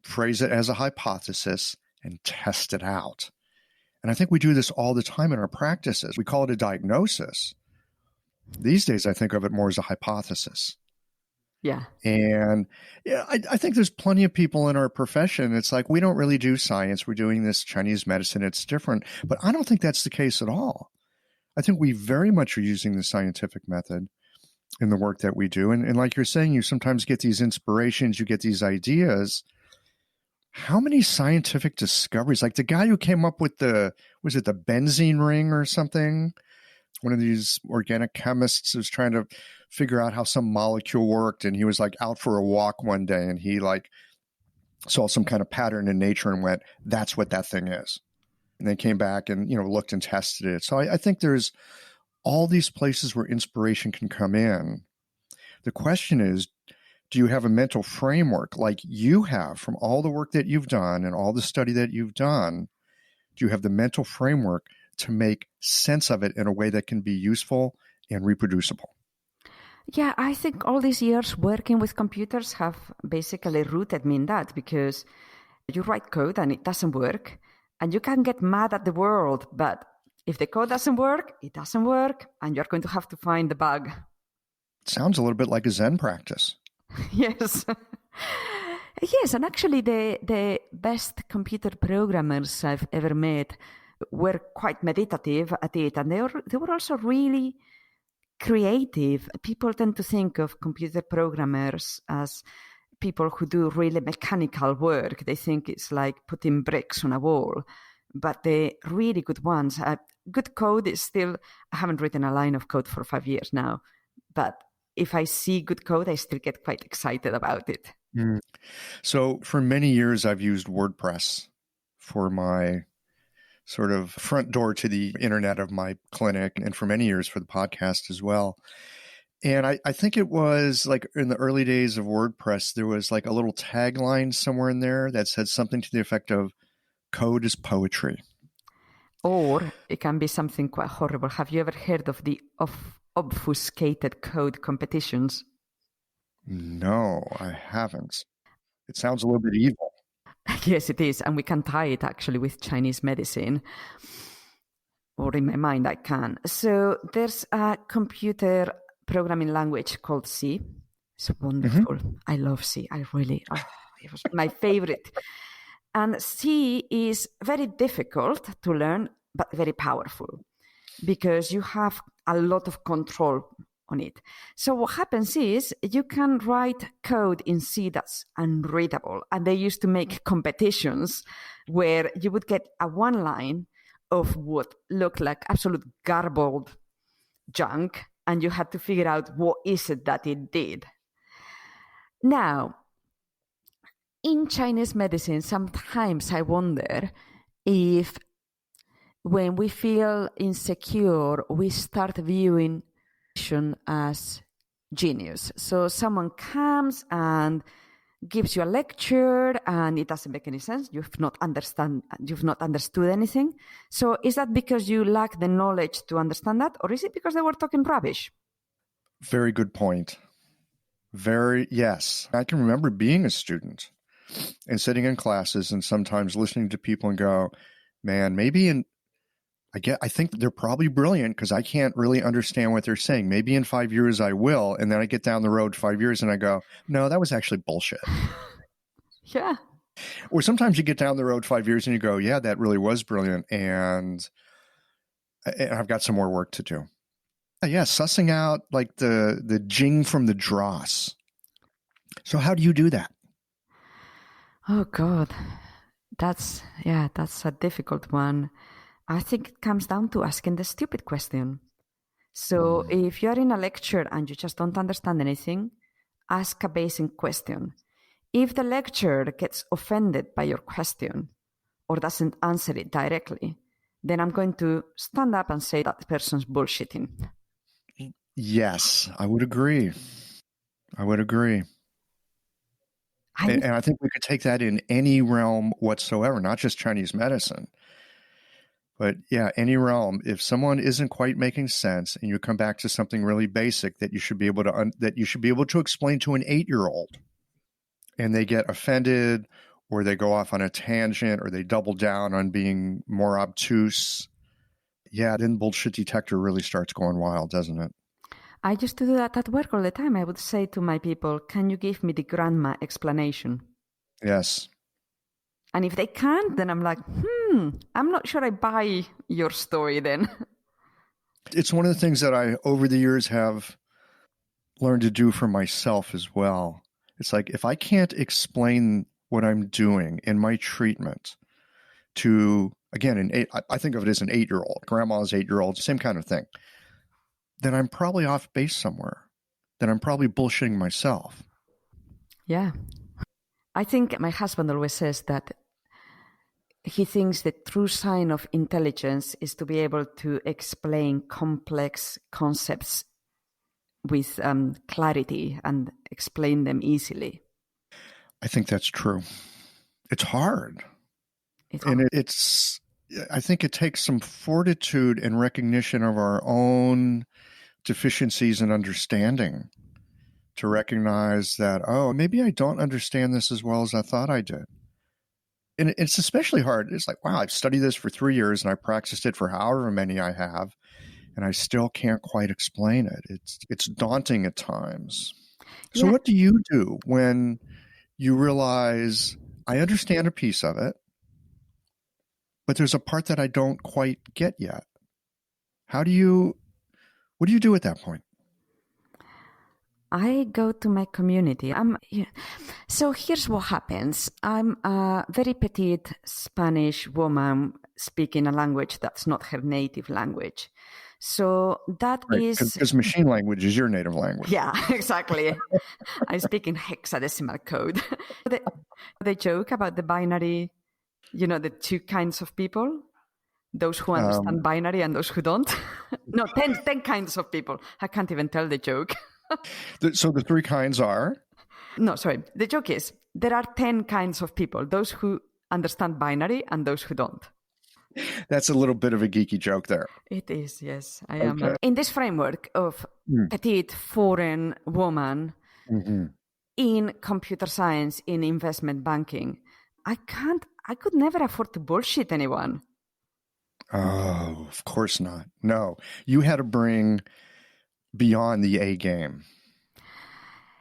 phrase it as a hypothesis, and test it out. And I think we do this all the time in our practices. We call it a diagnosis. These days, I think of it more as a hypothesis. Yeah. And yeah, I think there's plenty of people in our profession. It's like, we don't really do science. We're doing this Chinese medicine. It's different. But I don't think that's the case at all. I think we very much are using the scientific method in the work that we do. And like you're saying, you sometimes get these inspirations, you get these ideas. How many scientific discoveries, like the guy who came up with was it the benzene ring or something? One of these organic chemists was trying to figure out how some molecule worked. And he was like out for a walk one day and he like saw some kind of pattern in nature and went, that's what that thing is. And they came back and, looked and tested it. So I think there's all these places where inspiration can come in. The question is, do you have a mental framework like you have from all the work that you've done and all the study that you've done? Do you have the mental framework to make sense of it in a way that can be useful and reproducible? Yeah, I think all these years working with computers have basically rooted me in that, because you write code and it doesn't work and you can get mad at the world, but if the code doesn't work, it doesn't work and you're going to have to find the bug. Sounds a little bit like a Zen practice. Yes. Yes, and actually the best computer programmers I've ever met were quite meditative at it, and they were also really creative. People tend to think of computer programmers as people who do really mechanical work. They think it's like putting bricks on a wall. But the really good ones, good code is still, I haven't written a line of code for 5 years now, but if I see good code, I still get quite excited about it. Mm. So for many years, I've used WordPress for my sort of front door to the internet of my clinic, and for many years for the podcast as well. And I think it was like in the early days of WordPress, there was like a little tagline somewhere in there that said something to the effect of code is poetry. Or it can be something quite horrible. Have you ever heard of the obfuscated code competitions? No, I haven't. It sounds a little bit evil. Yes, it is. And we can tie it actually with Chinese medicine. Or in my mind, I can. So there's a computer programming language called C. It's wonderful. Mm-hmm. I love C. It was my favorite. And C is very difficult to learn, but very powerful because you have a lot of control on it. So what happens is you can write code in C that's unreadable. And they used to make competitions where you would get a one line of what looked like absolute garbled junk, and you had to figure out what is it that it did. Now, in Chinese medicine, sometimes I wonder if when we feel insecure, we start viewing as genius. So someone comes and gives you a lecture and it doesn't make any sense. You've not understood anything. So is that because you lack the knowledge to understand that, or is it because they were talking rubbish? Very good point. Yes. I can remember being a student and sitting in classes and sometimes listening to people and go, man, I think they're probably brilliant because I can't really understand what they're saying. Maybe in 5 years I will. And then I get down the road 5 years and I go, no, that was actually bullshit. Yeah. Or sometimes you get down the road 5 years and you go, yeah, that really was brilliant. And I've got some more work to do. Yeah, sussing out like the jing from the dross. So how do you do that? Oh, God. That's a difficult one. I think it comes down to asking the stupid question. So if you're in a lecture and you just don't understand anything, ask a basic question. If the lecturer gets offended by your question, or doesn't answer it directly, then I'm going to stand up and say that person's bullshitting. Yes, I would agree. And I think we could take that in any realm whatsoever, not just Chinese medicine. But yeah, any realm. If someone isn't quite making sense, and you come back to something really basic that you should be able to explain to an 8-year-old, and they get offended, or they go off on a tangent, or they double down on being more obtuse, yeah, then bullshit detector really starts going wild, doesn't it? I used to do that at work all the time. I would say to my people, "Can you give me the grandma explanation?" Yes. And if they can't, then I'm like, I'm not sure I buy your story then. It's one of the things that I, over the years, have learned to do for myself as well. It's like, if I can't explain what I'm doing in my treatment to, again, I think of it as an 8-year-old, grandma's 8-year-old, same kind of thing, then I'm probably off base somewhere. Then I'm probably bullshitting myself. Yeah. I think my husband always says that he thinks the true sign of intelligence is to be able to explain complex concepts with clarity and explain them easily. I think that's true. It's hard. I think it takes some fortitude and recognition of our own deficiencies and understanding to recognize that, oh, maybe I don't understand this as well as I thought I did. And it's especially hard. It's like, wow, I've studied this for 3 years and I practiced it for however many I have, and I still can't quite explain it. It's daunting at times. So what do you do when you realize I understand a piece of it, but there's a part that I don't quite get yet? What do you do at that point? I go to my community. So here's what happens. I'm a very petite Spanish woman speaking a language that's not her native language. So that is... Because machine language is your native language. Yeah, exactly. I speak in hexadecimal code. They joke about the binary, the 2 kinds of people. Those who understand binary and those who don't. No, 10 kinds of people. I can't even tell the joke. So the 3 kinds are? No, sorry. The joke is there are 10 kinds of people. Those who understand binary and those who don't. That's a little bit of a geeky joke there. It is, yes. I am. In this framework of petite foreign woman in computer science, in investment banking, I could never afford to bullshit anyone. Oh, of course not. No, you had to bring beyond the A game.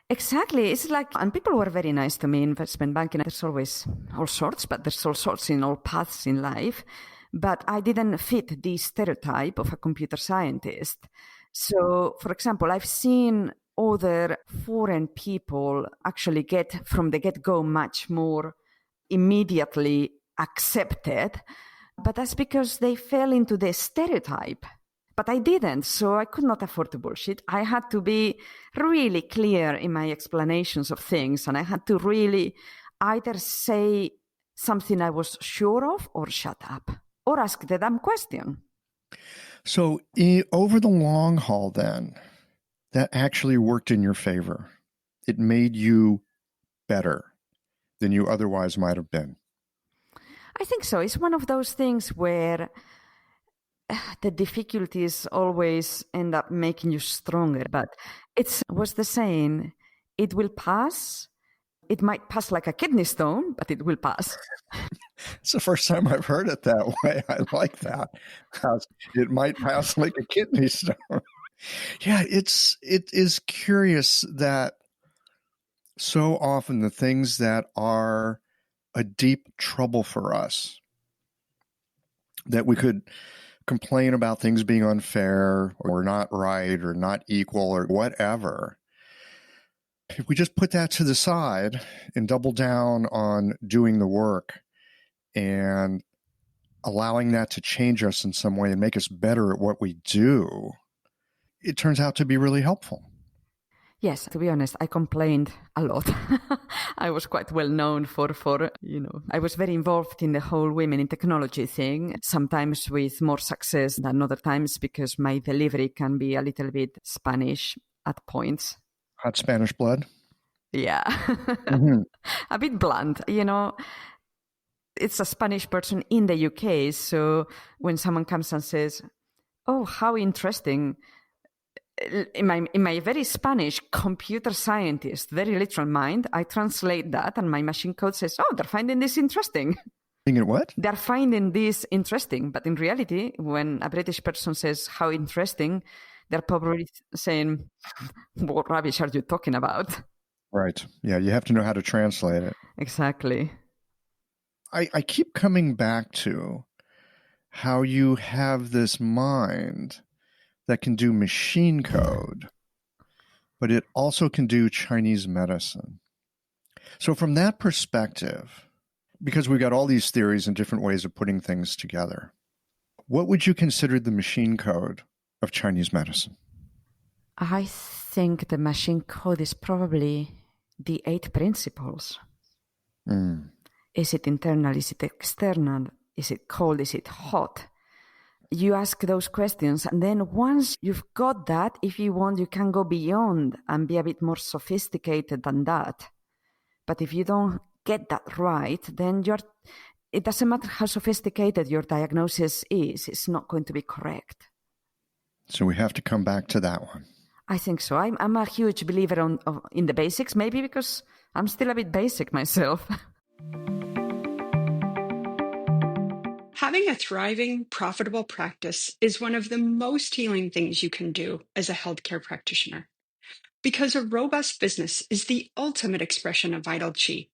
Exactly. It's like, and people were very nice to me in investment banking. There's always all sorts, but there's all sorts in all paths in life. But I didn't fit the stereotype of a computer scientist. So, for example, I've seen other foreign people actually get from the get-go much more immediately accepted. But that's because they fell into the stereotype. But I didn't, so I could not afford to bullshit. I had to be really clear in my explanations of things, and I had to really either say something I was sure of or shut up or ask the damn question. So over the long haul then, that actually worked in your favor. It made you better than you otherwise might have been. I think so. It's one of those things where the difficulties always end up making you stronger. But what's the saying? It will pass. It might pass like a kidney stone, but it will pass. It's the first time I've heard it that way. I like that. It might pass like a kidney stone. Yeah, it is curious that so often the things that are a deep trouble for us, that we could complain about things being unfair or not right or not equal or whatever, if we just put that to the side and double down on doing the work and allowing that to change us in some way and make us better at what we do, it turns out to be really helpful. Yes, to be honest, I complained a lot. I was quite well known for, I was very involved in the whole women in technology thing, sometimes with more success than other times because my delivery can be a little bit Spanish at points. Hot Spanish blood? Yeah. A bit blunt, It's a Spanish person in the UK, so when someone comes and says, "Oh, how interesting," in my very Spanish computer scientist, very literal mind, I translate that and my machine code says, "Oh, they're finding this interesting." Thinking what? They're finding this interesting. But in reality, when a British person says, "How interesting," they're probably saying, "What rubbish are you talking about?" Right. Yeah, you have to know how to translate it. Exactly. I keep coming back to how you have this mind that can do machine code, but it also can do Chinese medicine. So from that perspective, because we got all these theories and different ways of putting things together, what would you consider the machine code of Chinese medicine? I think the machine code is probably the 8 principles. Is it internal? Is it external? Is it cold? Is it hot? You ask those questions, and then once you've got that, if you want, you can go beyond and be a bit more sophisticated than that. But if you don't get that right, then it doesn't matter how sophisticated your diagnosis is, it's not going to be correct. So we have to come back to that one. I think so. I'm a huge believer in the basics, maybe because I'm still a bit basic myself. Having a thriving, profitable practice is one of the most healing things you can do as a healthcare practitioner. Because a robust business is the ultimate expression of vital qi.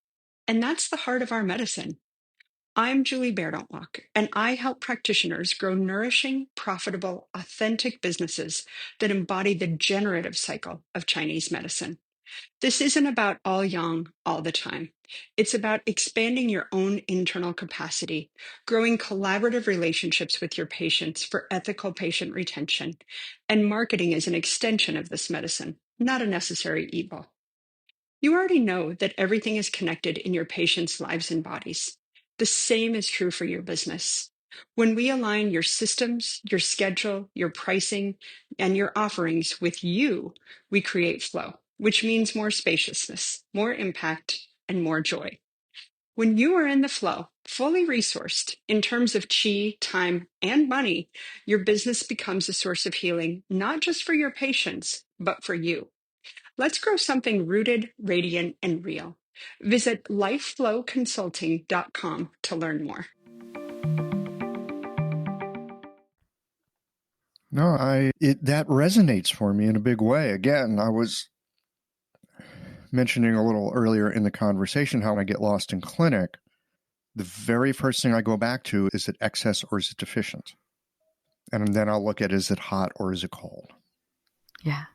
And that's the heart of our medicine. I'm Julie Bairdontlock, and I help practitioners grow nourishing, profitable, authentic businesses that embody the generative cycle of Chinese medicine. This isn't about all yang all the time. It's about expanding your own internal capacity, growing collaborative relationships with your patients for ethical patient retention, and marketing as an extension of this medicine, not a necessary evil. You already know that everything is connected in your patients' lives and bodies. The same is true for your business. When we align your systems, your schedule, your pricing, and your offerings with you, we create flow, which means more spaciousness, more impact, and more joy. When you are in the flow, fully resourced in terms of chi, time, and money, your business becomes a source of healing, not just for your patients, but for you. Let's grow something rooted, radiant, and real. Visit lifeflowconsulting.com to learn more. No, that resonates for me in a big way. Again, I was mentioning a little earlier in the conversation how when I get lost in clinic, the very first thing I go back to is it excess or is it deficient? And then I'll look at is it hot or is it cold? Yeah.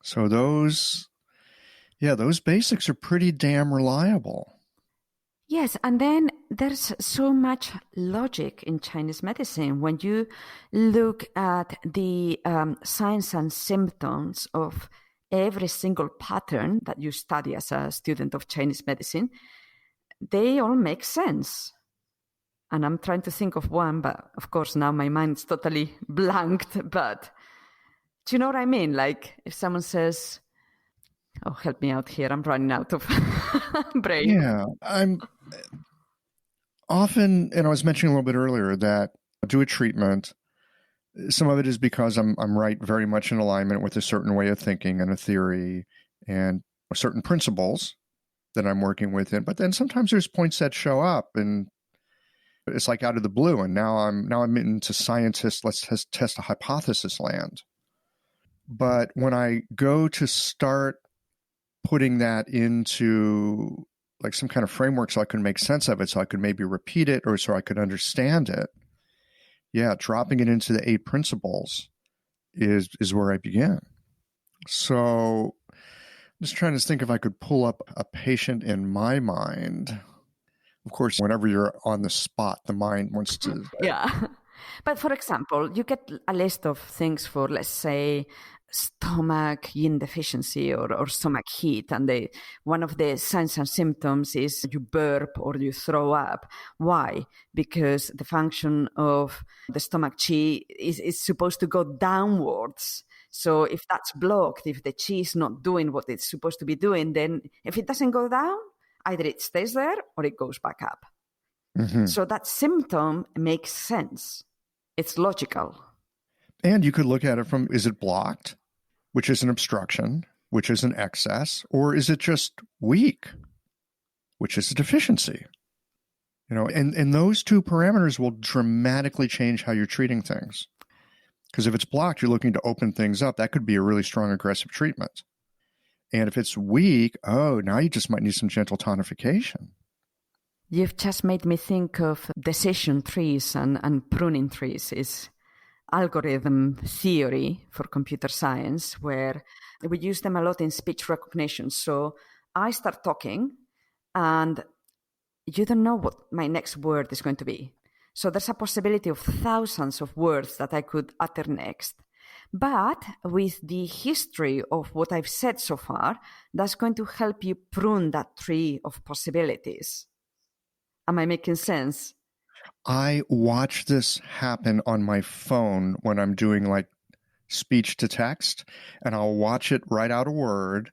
So those basics are pretty damn reliable. Yes, and then there's so much logic in Chinese medicine. When you look at the signs and symptoms of every single pattern that you study as a student of Chinese medicine, they all make sense. And I'm trying to think of one, but of course now my mind's totally blanked. But do you know what I mean? Like if someone says, oh, help me out here, I'm running out of brain. Yeah, I'm often, and I was mentioning a little bit earlier that I do a treatment. Some of it is because I'm right very much in alignment with a certain way of thinking and a theory and certain principles that I'm working with in. But then sometimes there's points that show up and it's like out of the blue. And now I'm into scientist, let's test a hypothesis land. But when I go to start putting that into like some kind of framework so I could make sense of it, so I could maybe repeat it or so I could understand it, yeah, dropping it into the 8 principles is where I begin. So I'm just trying to think if I could pull up a patient in my mind. Of course, whenever you're on the spot, the mind wants to... Yeah. But for example, you get a list of things for, let's say, stomach yin deficiency or stomach heat. And one of the signs and symptoms is you burp or you throw up. Why? Because the function of the stomach chi is supposed to go downwards. So if that's blocked, if the chi is not doing what it's supposed to be doing, then if it doesn't go down, either it stays there or it goes back up. Mm-hmm. So that symptom makes sense. It's logical. And you could look at it from, is it blocked, which is an obstruction, which is an excess, or is it just weak, which is a deficiency? And those two parameters will dramatically change how you're treating things. Because if it's blocked, you're looking to open things up. That could be a really strong aggressive treatment. And if it's weak, now you just might need some gentle tonification. You've just made me think of decision trees and pruning trees is algorithm theory for computer science, where we use them a lot in speech recognition. So I start talking and you don't know what my next word is going to be. So there's a possibility of thousands of words that I could utter next. But with the history of what I've said so far, that's going to help you prune that tree of possibilities. Am I making sense? I watch this happen on my phone when I'm doing like speech to text, and I'll watch it write out a word,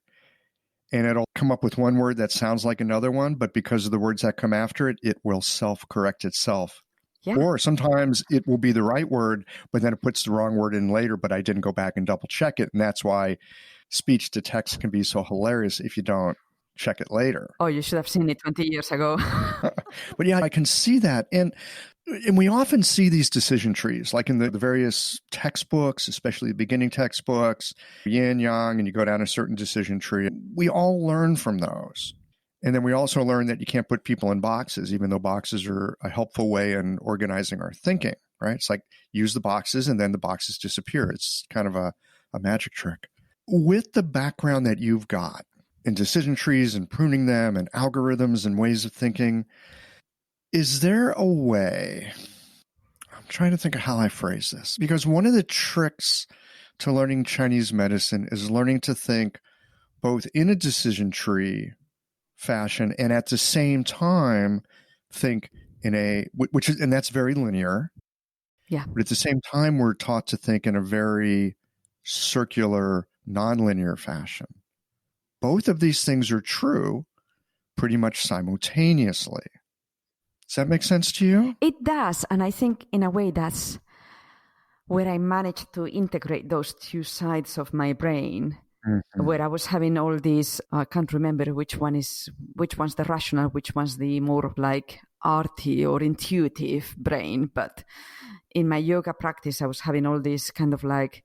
and it'll come up with one word that sounds like another one, but because of the words that come after it, it will self-correct itself. Yeah. Or sometimes it will be the right word, but then it puts the wrong word in later, but I didn't go back and double check it. And that's why speech to text can be so hilarious if you don't check it later. Oh, you should have seen it 20 years ago. But yeah, I can see that. And we often see these decision trees, like in the various textbooks, especially the beginning textbooks, yin, yang, and you go down a certain decision tree. We all learn from those. And then we also learn that you can't put people in boxes, even though boxes are a helpful way in organizing our thinking, right? It's like use the boxes and then the boxes disappear. It's kind of a magic trick. With the background that you've got in decision trees and pruning them and algorithms and ways of thinking, is there a way? I'm trying to think of how I phrase this, because one of the tricks to learning Chinese medicine is learning to think both in a decision tree fashion and at the same time think in and that's very linear. Yeah. But at the same time, we're taught to think in a very circular, nonlinear fashion. Both of these things are true pretty much simultaneously. Does that make sense to you? It does. And I think in a way that's where I managed to integrate those two sides of my brain, where I was having all these, I can't remember which one's the rational, which one's the more like arty or intuitive brain. But in my yoga practice, I was having all these kind of like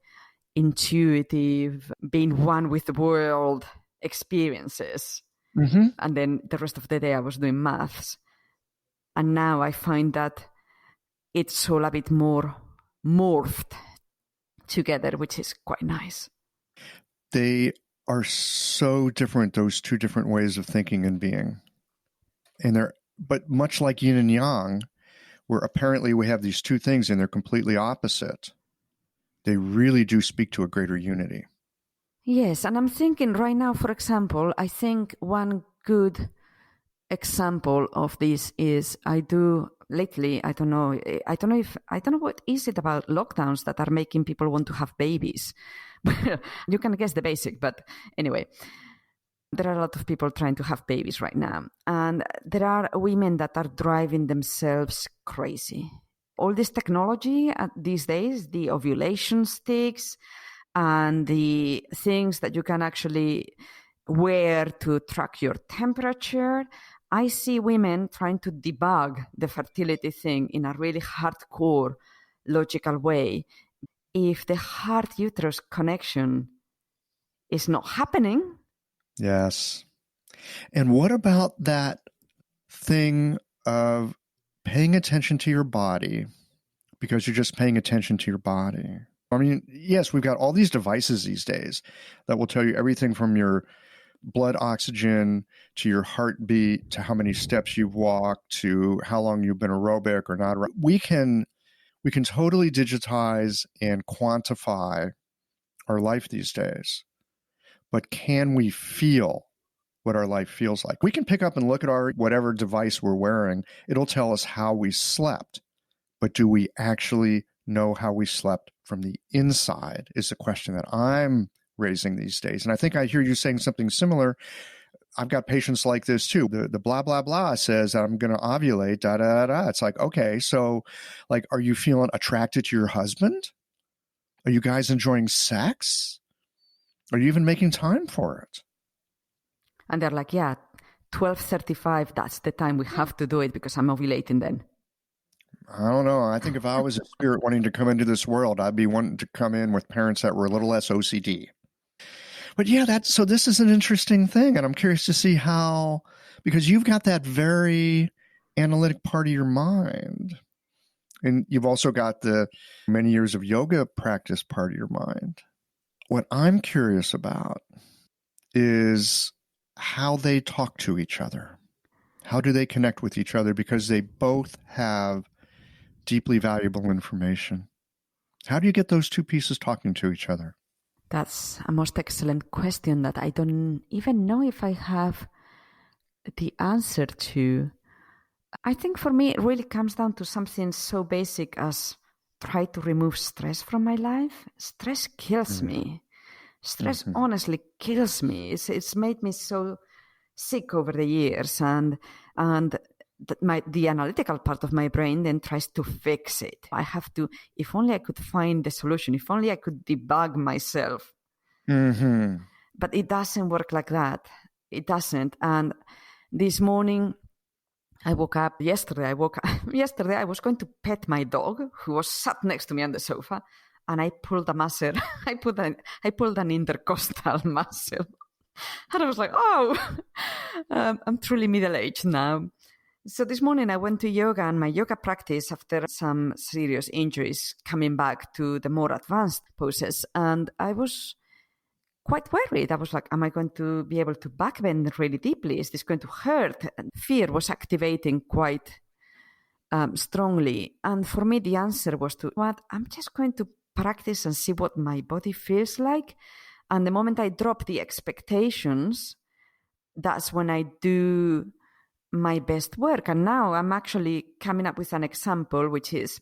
intuitive, being one with the world experiences. Mm-hmm. And then the rest of the day I was doing maths. And now I find that it's all a bit more morphed together, which is quite nice. They are so different, those two different ways of thinking and being. But much like yin and yang, where apparently we have these two things and they're completely opposite, they really do speak to a greater unity. Yes, and I'm thinking right now, for example, I think one good example of this is I don't know what is it about lockdowns that are making people want to have babies. You can guess the basic, but anyway, there are a lot of people trying to have babies right now. And there are women that are driving themselves crazy. All this technology these days, the ovulation sticks and the things that you can actually wear to track your temperature. I see women trying to debug the fertility thing in a really hardcore, logical way. If the heart-uterus connection is not happening. Yes. And what about that thing of paying attention to your body because you're just paying attention to your body? I mean, yes, we've got all these devices these days that will tell you everything from your blood oxygen to your heartbeat to how many steps you've walked to how long you've been aerobic or not. We can We can totally digitize and quantify our life these days. But can we feel what our life feels like? We can pick up and look at our whatever device we're wearing. It'll tell us how we slept. But do we actually know how we slept from the inside is the question that I'm raising these days. And I think I hear you saying something similar. I've got patients like this too. The blah, blah, blah says I'm going to ovulate, da, da, da. It's like, okay, so like, are you feeling attracted to your husband? Are you guys enjoying sex? Are you even making time for it? And they're like, yeah, 12:35, that's the time we have to do it because I'm ovulating then. I don't know. I think if I was a spirit wanting to come into this world, I'd be wanting to come in with parents that were a little less OCD. But yeah, so this is an interesting thing. And I'm curious to see how, because you've got that very analytic part of your mind. And you've also got the many years of yoga practice part of your mind. What I'm curious about is how they talk to each other. How do they connect with each other? Because they both have deeply valuable information. How do you get those two pieces talking to each other? That's a most excellent question that I don't even know if I have the answer to. I think for me, it really comes down to something so basic as try to remove stress from my life. Stress kills me. Stress honestly kills me. It's made me so sick over the years, and the analytical part of my brain then tries to fix it. I have to, if only I could find the solution, if only I could debug myself. But it doesn't work like that. It doesn't. And this morning, I woke up yesterday. I was going to pet my dog, who was sat next to me on the sofa, and I pulled a muscle. I pulled an intercostal muscle. And I was like, oh, I'm truly middle-aged now. So this morning I went to yoga, and my yoga practice, after some serious injuries, coming back to the more advanced poses, and I was quite worried. I was like, am I going to be able to backbend really deeply? Is this going to hurt? And fear was activating quite strongly. And for me, the answer was I'm just going to practice and see what my body feels like. And the moment I drop the expectations, that's when I do my best work. And now I'm actually coming up with an example, which is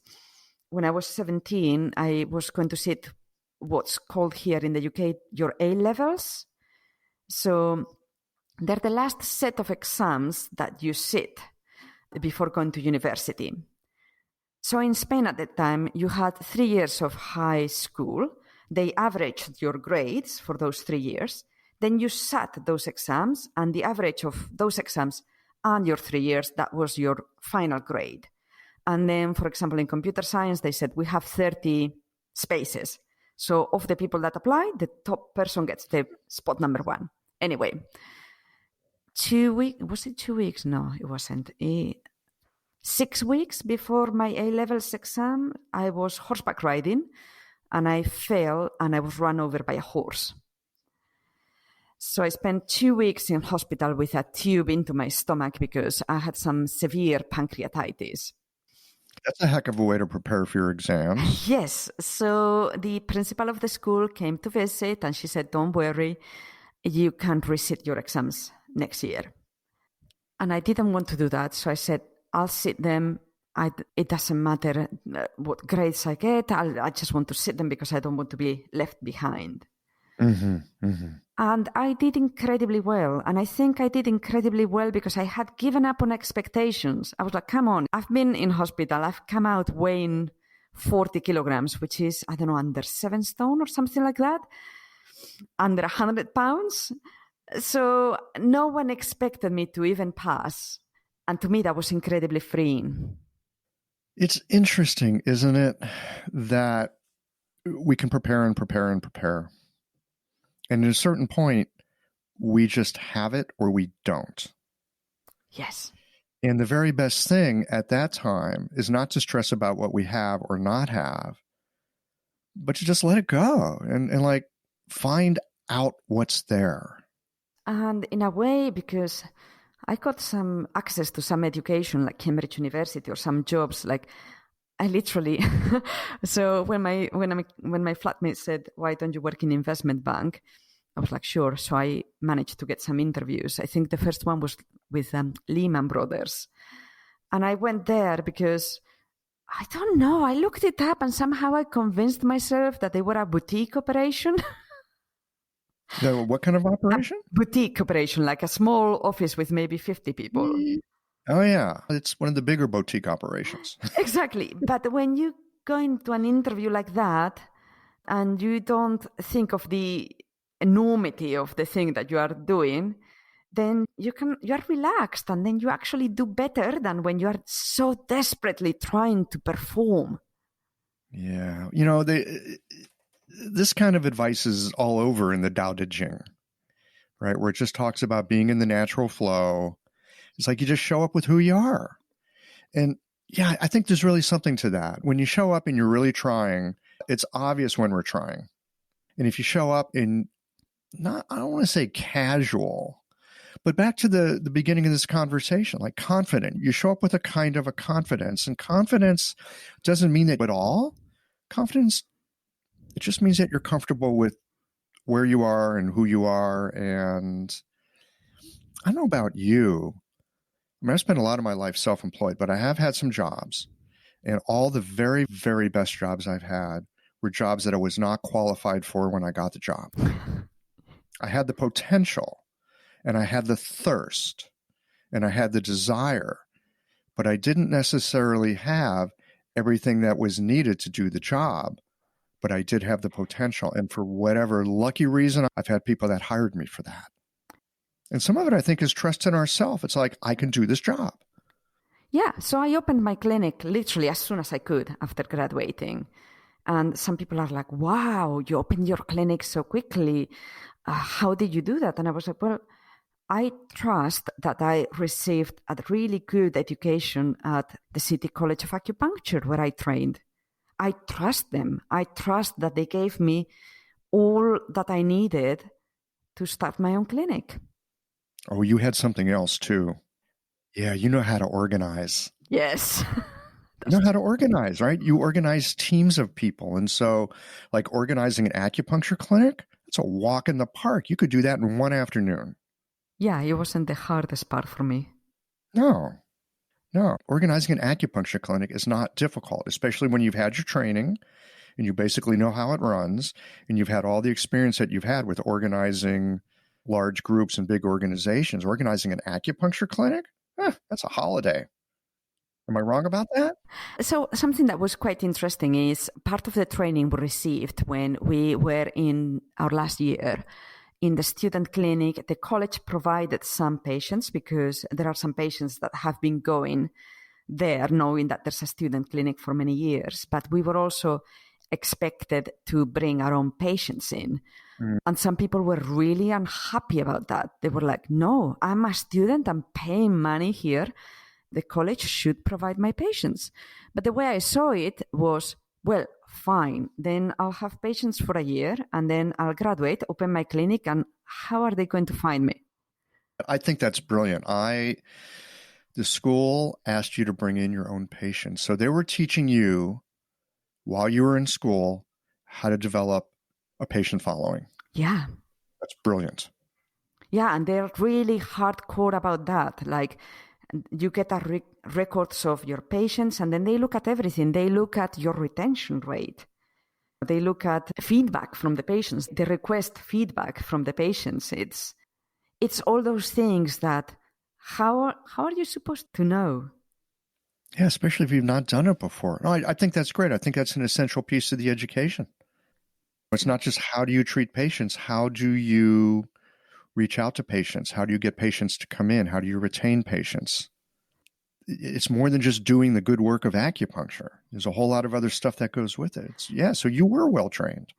when I was 17, I was going to sit what's called here in the UK your A levels. So they're the last set of exams that you sit before going to university. So in Spain at that time, you had 3 years of high school. They averaged your grades for those 3 years. Then you sat those exams, and the average of those exams and your 3 years, that was your final grade. And then, for example, in computer science, they said we have 30 spaces. So of the people that apply, the top person gets the spot number 1. Anyway, 2 weeks, was it 2 weeks? No, it wasn't. 6 weeks before my A-levels exam, I was horseback riding, and I fell, and I was run over by a horse. So I spent 2 weeks in hospital with a tube into my stomach because I had some severe pancreatitis. That's a heck of a way to prepare for your exams. Yes. So the principal of the school came to visit, and she said, don't worry, you can resit your exams next year. And I didn't want to do that. So I said, I'll sit them. It doesn't matter what grades I get. I just want to sit them because I don't want to be left behind. And I did incredibly well. And I think I did incredibly well because I had given up on expectations. I was like, come on, I've been in hospital. I've come out weighing 40 kilograms, which is, I don't know, under 7 stone or something like that. Under 100 pounds. So no one expected me to even pass. And to me, that was incredibly freeing. It's interesting, isn't it, that we can prepare and prepare and prepare. And at a certain point, we just have it or we don't. Yes. And the very best thing at that time is not to stress about what we have or not have, but to just let it go and like find out what's there. And in a way, because I got some access to some education like Cambridge University or some jobs, like I literally. So when my flatmate said, "Why don't you work in investment bank?" I was like, "Sure." So I managed to get some interviews. I think the first one was with Lehman Brothers, and I went there because I don't know. I looked it up, and somehow I convinced myself that they were a boutique operation. What kind of operation? Boutique operation, like a small office with maybe 50 people. Oh, yeah. It's one of the bigger boutique operations. Exactly. But when you go into an interview like that and you don't think of the enormity of the thing that you are doing, then you are relaxed, and then you actually do better than when you are so desperately trying to perform. Yeah. This kind of advice is all over in the Tao Te Ching, right? Where it just talks about being in the natural flow. It's like you just show up with who you are. And yeah, I think there's really something to that. When you show up and you're really trying, it's obvious when we're trying. And if you show up in I don't want to say casual, but back to the beginning of this conversation, like confident, you show up with a kind of a confidence, and confidence doesn't mean that at all. Confidence, it just means that you're comfortable with where you are and who you are. And I don't know about you. I mean, I spent a lot of my life self-employed, but I have had some jobs, and all the very, very best jobs I've had were jobs that I was not qualified for when I got the job. I had the potential, and I had the thirst, and I had the desire, but I didn't necessarily have everything that was needed to do the job, but I did have the potential. And for whatever lucky reason, I've had people that hired me for that. And some of it, I think, is trust in ourselves. It's like, I can do this job. Yeah, so I opened my clinic literally as soon as I could after graduating. And some people are like, "Wow, you opened your clinic so quickly. How did you do that?" And I was like, well, I trust that I received a really good education at the City College of Acupuncture where I trained. I trust them. I trust that they gave me all that I needed to start my own clinic. Oh, you had something else too. Yeah, you know how to organize. Yes. You know how to organize, right? You organize teams of people. And so, like organizing an acupuncture clinic, it's a walk in the park. You could do that in one afternoon. Yeah, it wasn't the hardest part for me. No. Organizing an acupuncture clinic is not difficult, especially when you've had your training and you basically know how it runs, and you've had all the experience that you've had with organizing large groups and big organizations. Organizing an acupuncture clinic? That's a holiday. Am I wrong about that? So something that was quite interesting is part of the training we received when we were in our last year in the student clinic. The college provided some patients because there are some patients that have been going there knowing that there's a student clinic for many years. But we were also expected to bring our own patients in. And some people were really unhappy about that. They were like, "No, I'm a student. I'm paying money here. The college should provide my patients." But the way I saw it was, well, fine. Then I'll have patients for a year, and then I'll graduate, open my clinic, and how are they going to find me? I think that's brilliant. The school asked you to bring in your own patients. So they were teaching you while you were in school how to develop a patient following. Yeah. That's brilliant. Yeah, and they're really hardcore about that. Like, you get records of your patients, and then they look at everything. They look at your retention rate. They look at feedback from the patients. They request feedback from the patients. It's all those things that how are you supposed to know? Yeah, especially if you've not done it before. No, I think that's great. I think that's an essential piece of the education. It's not just how do you treat patients, how do you reach out to patients? How do you get patients to come in? How do you retain patients? It's more than just doing the good work of acupuncture. There's a whole lot of other stuff that goes with it. So you were well trained.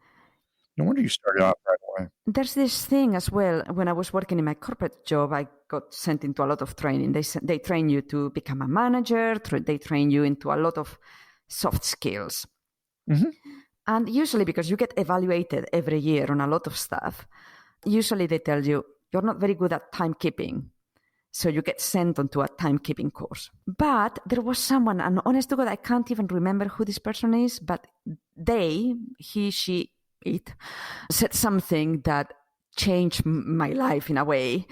No wonder you started out right away. There's this thing as well. When I was working in my corporate job, I got sent into a lot of training. They train you to become a manager. They train you into a lot of soft skills. Mm-hmm. And usually, because you get evaluated every year on a lot of stuff, usually they tell you, "You're not very good at timekeeping. So you get sent onto a timekeeping course. But there was someone, and honest to God, I can't even remember who this person is, but he, she, it, said something that changed my life in a way.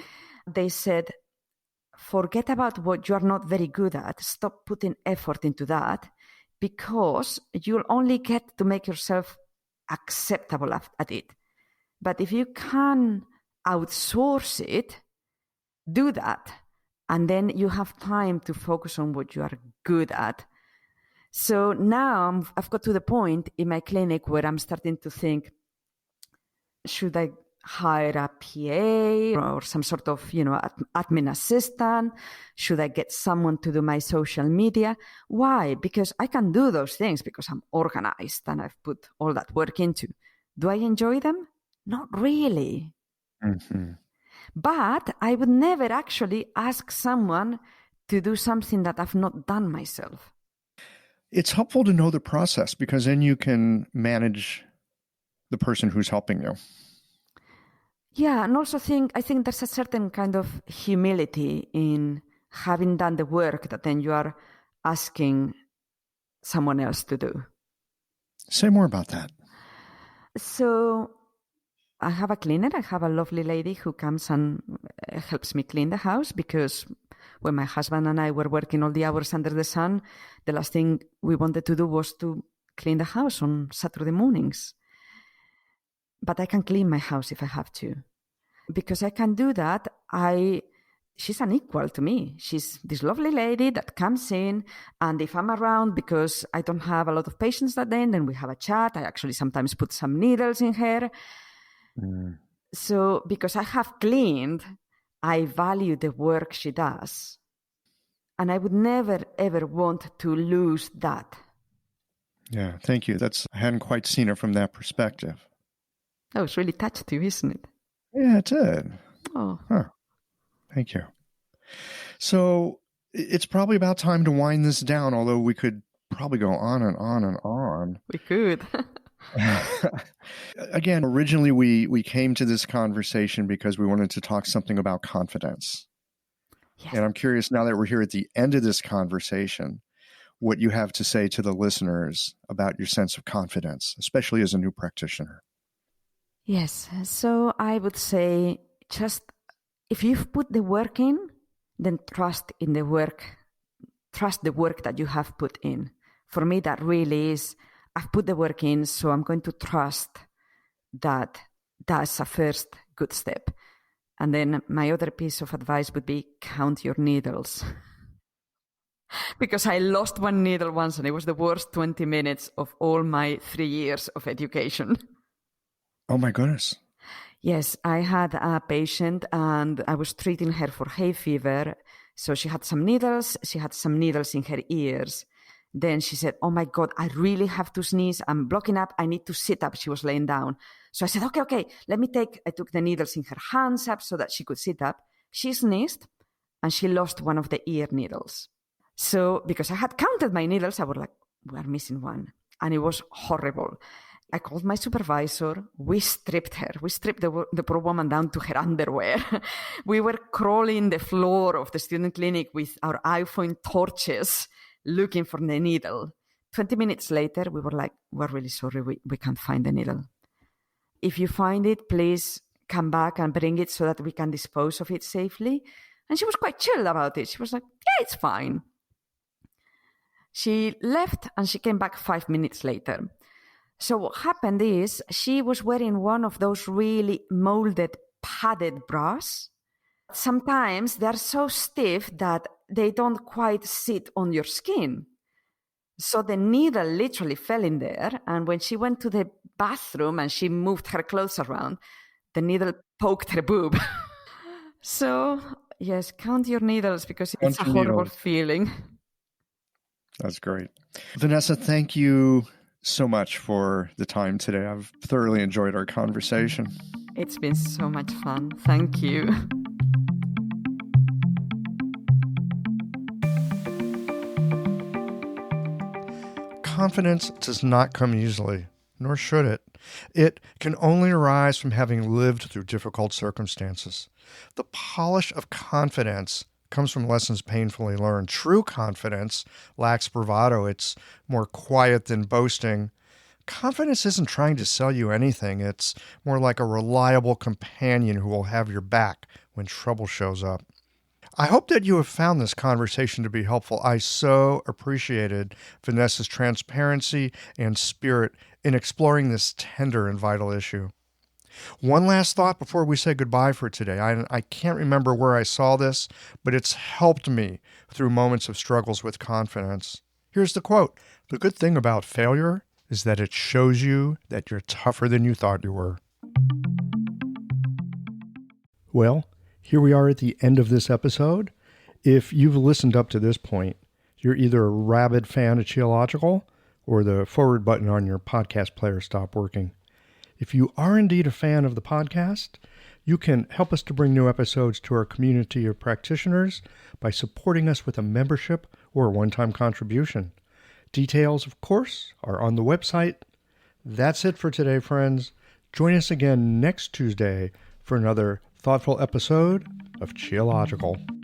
They said, forget about what you are not very good at. Stop putting effort into that, because you'll only get to make yourself acceptable at it. But if you can outsource it, do that. And then you have time to focus on what you are good at. So now I've got to the point in my clinic where I'm starting to think, should I hire a PA or some sort of, admin assistant? Should I get someone to do my social media? Why? Because I can do those things because I'm organized and I've put all that work into. Do I enjoy them? Not really. Mm-hmm. But I would never actually ask someone to do something that I've not done myself. It's helpful to know the process because then you can manage the person who's helping you. Yeah, and also I think there's a certain kind of humility in having done the work that then you are asking someone else to do. Say more about that. So I have a cleaner. I have a lovely lady who comes and helps me clean the house, because when my husband and I were working all the hours under the sun, the last thing we wanted to do was to clean the house on Saturday mornings. But I can clean my house if I have to. Because I can do that, she's an equal to me. She's this lovely lady that comes in, and if I'm around because I don't have a lot of patients that day, then we have a chat. I actually sometimes put some needles in her. Mm. So because I have cleaned, I value the work she does. And I would never, ever want to lose that. Yeah, thank you. I hadn't quite seen it from that perspective. Oh, it's really touched you, isn't it? Yeah, it did. Oh. Huh. Thank you. So it's probably about time to wind this down, although we could probably go on and on and on. We could. Again, originally we came to this conversation because we wanted to talk something about confidence. Yes. And I'm curious, now that we're here at the end of this conversation, what you have to say to the listeners about your sense of confidence, especially as a new practitioner. Yes. So I would say, just if you've put the work in, then trust in the work. Trust the work that you have put in. For me, that really is, I've put the work in, so I'm going to trust that that's a first good step. And then my other piece of advice would be count your needles. Because I lost one needle once, and it was the worst 20 minutes of all my 3 years of education. Oh, my goodness. Yes, I had a patient and I was treating her for hay fever. So she had some needles. She had some needles in her ears. Then she said, oh, my God, I really have to sneeze. I'm blocking up. I need to sit up. She was laying down. So I said, okay, I took the needles in her hands up so that she could sit up. She sneezed and she lost one of the ear needles. So because I had counted my needles, I was like, we are missing one. And it was horrible. I called my supervisor. We stripped her. We stripped the poor woman down to her underwear. We were crawling the floor of the student clinic with our iPhone torches looking for the needle. 20 minutes later, we were like, we're really sorry. We can't find the needle. If you find it, please come back and bring it so that we can dispose of it safely. And she was quite chill about it. She was like, yeah, it's fine. She left and she came back 5 minutes later. So what happened is she was wearing one of those really molded padded bras. Sometimes they're so stiff that they don't quite sit on your skin. So the needle literally fell in there. And when she went to the bathroom and she moved her clothes around, the needle poked her boob. So yes, count your needles because it's a horrible feeling. That's great. Vanessa, thank you so much for the time today. I've thoroughly enjoyed our conversation. It's been so much fun. Thank you. Confidence does not come easily, nor should it. It can only arise from having lived through difficult circumstances. The polish of confidence comes from lessons painfully learned. True confidence lacks bravado. It's more quiet than boasting. Confidence isn't trying to sell you anything. It's more like a reliable companion who will have your back when trouble shows up. I hope that you have found this conversation to be helpful. I so appreciated Vanessa's transparency and spirit in exploring this tender and vital issue. One last thought before we say goodbye for today. I can't remember where I saw this, but it's helped me through moments of struggles with confidence. Here's the quote. The good thing about failure is that it shows you that you're tougher than you thought you were. Well, here we are at the end of this episode. If you've listened up to this point, you're either a rabid fan of Qiological or the forward button on your podcast player stopped working. If you are indeed a fan of the podcast, you can help us to bring new episodes to our community of practitioners by supporting us with a membership or a one-time contribution. Details, of course, are on the website. That's it for today, friends. Join us again next Tuesday for another thoughtful episode of Qiological.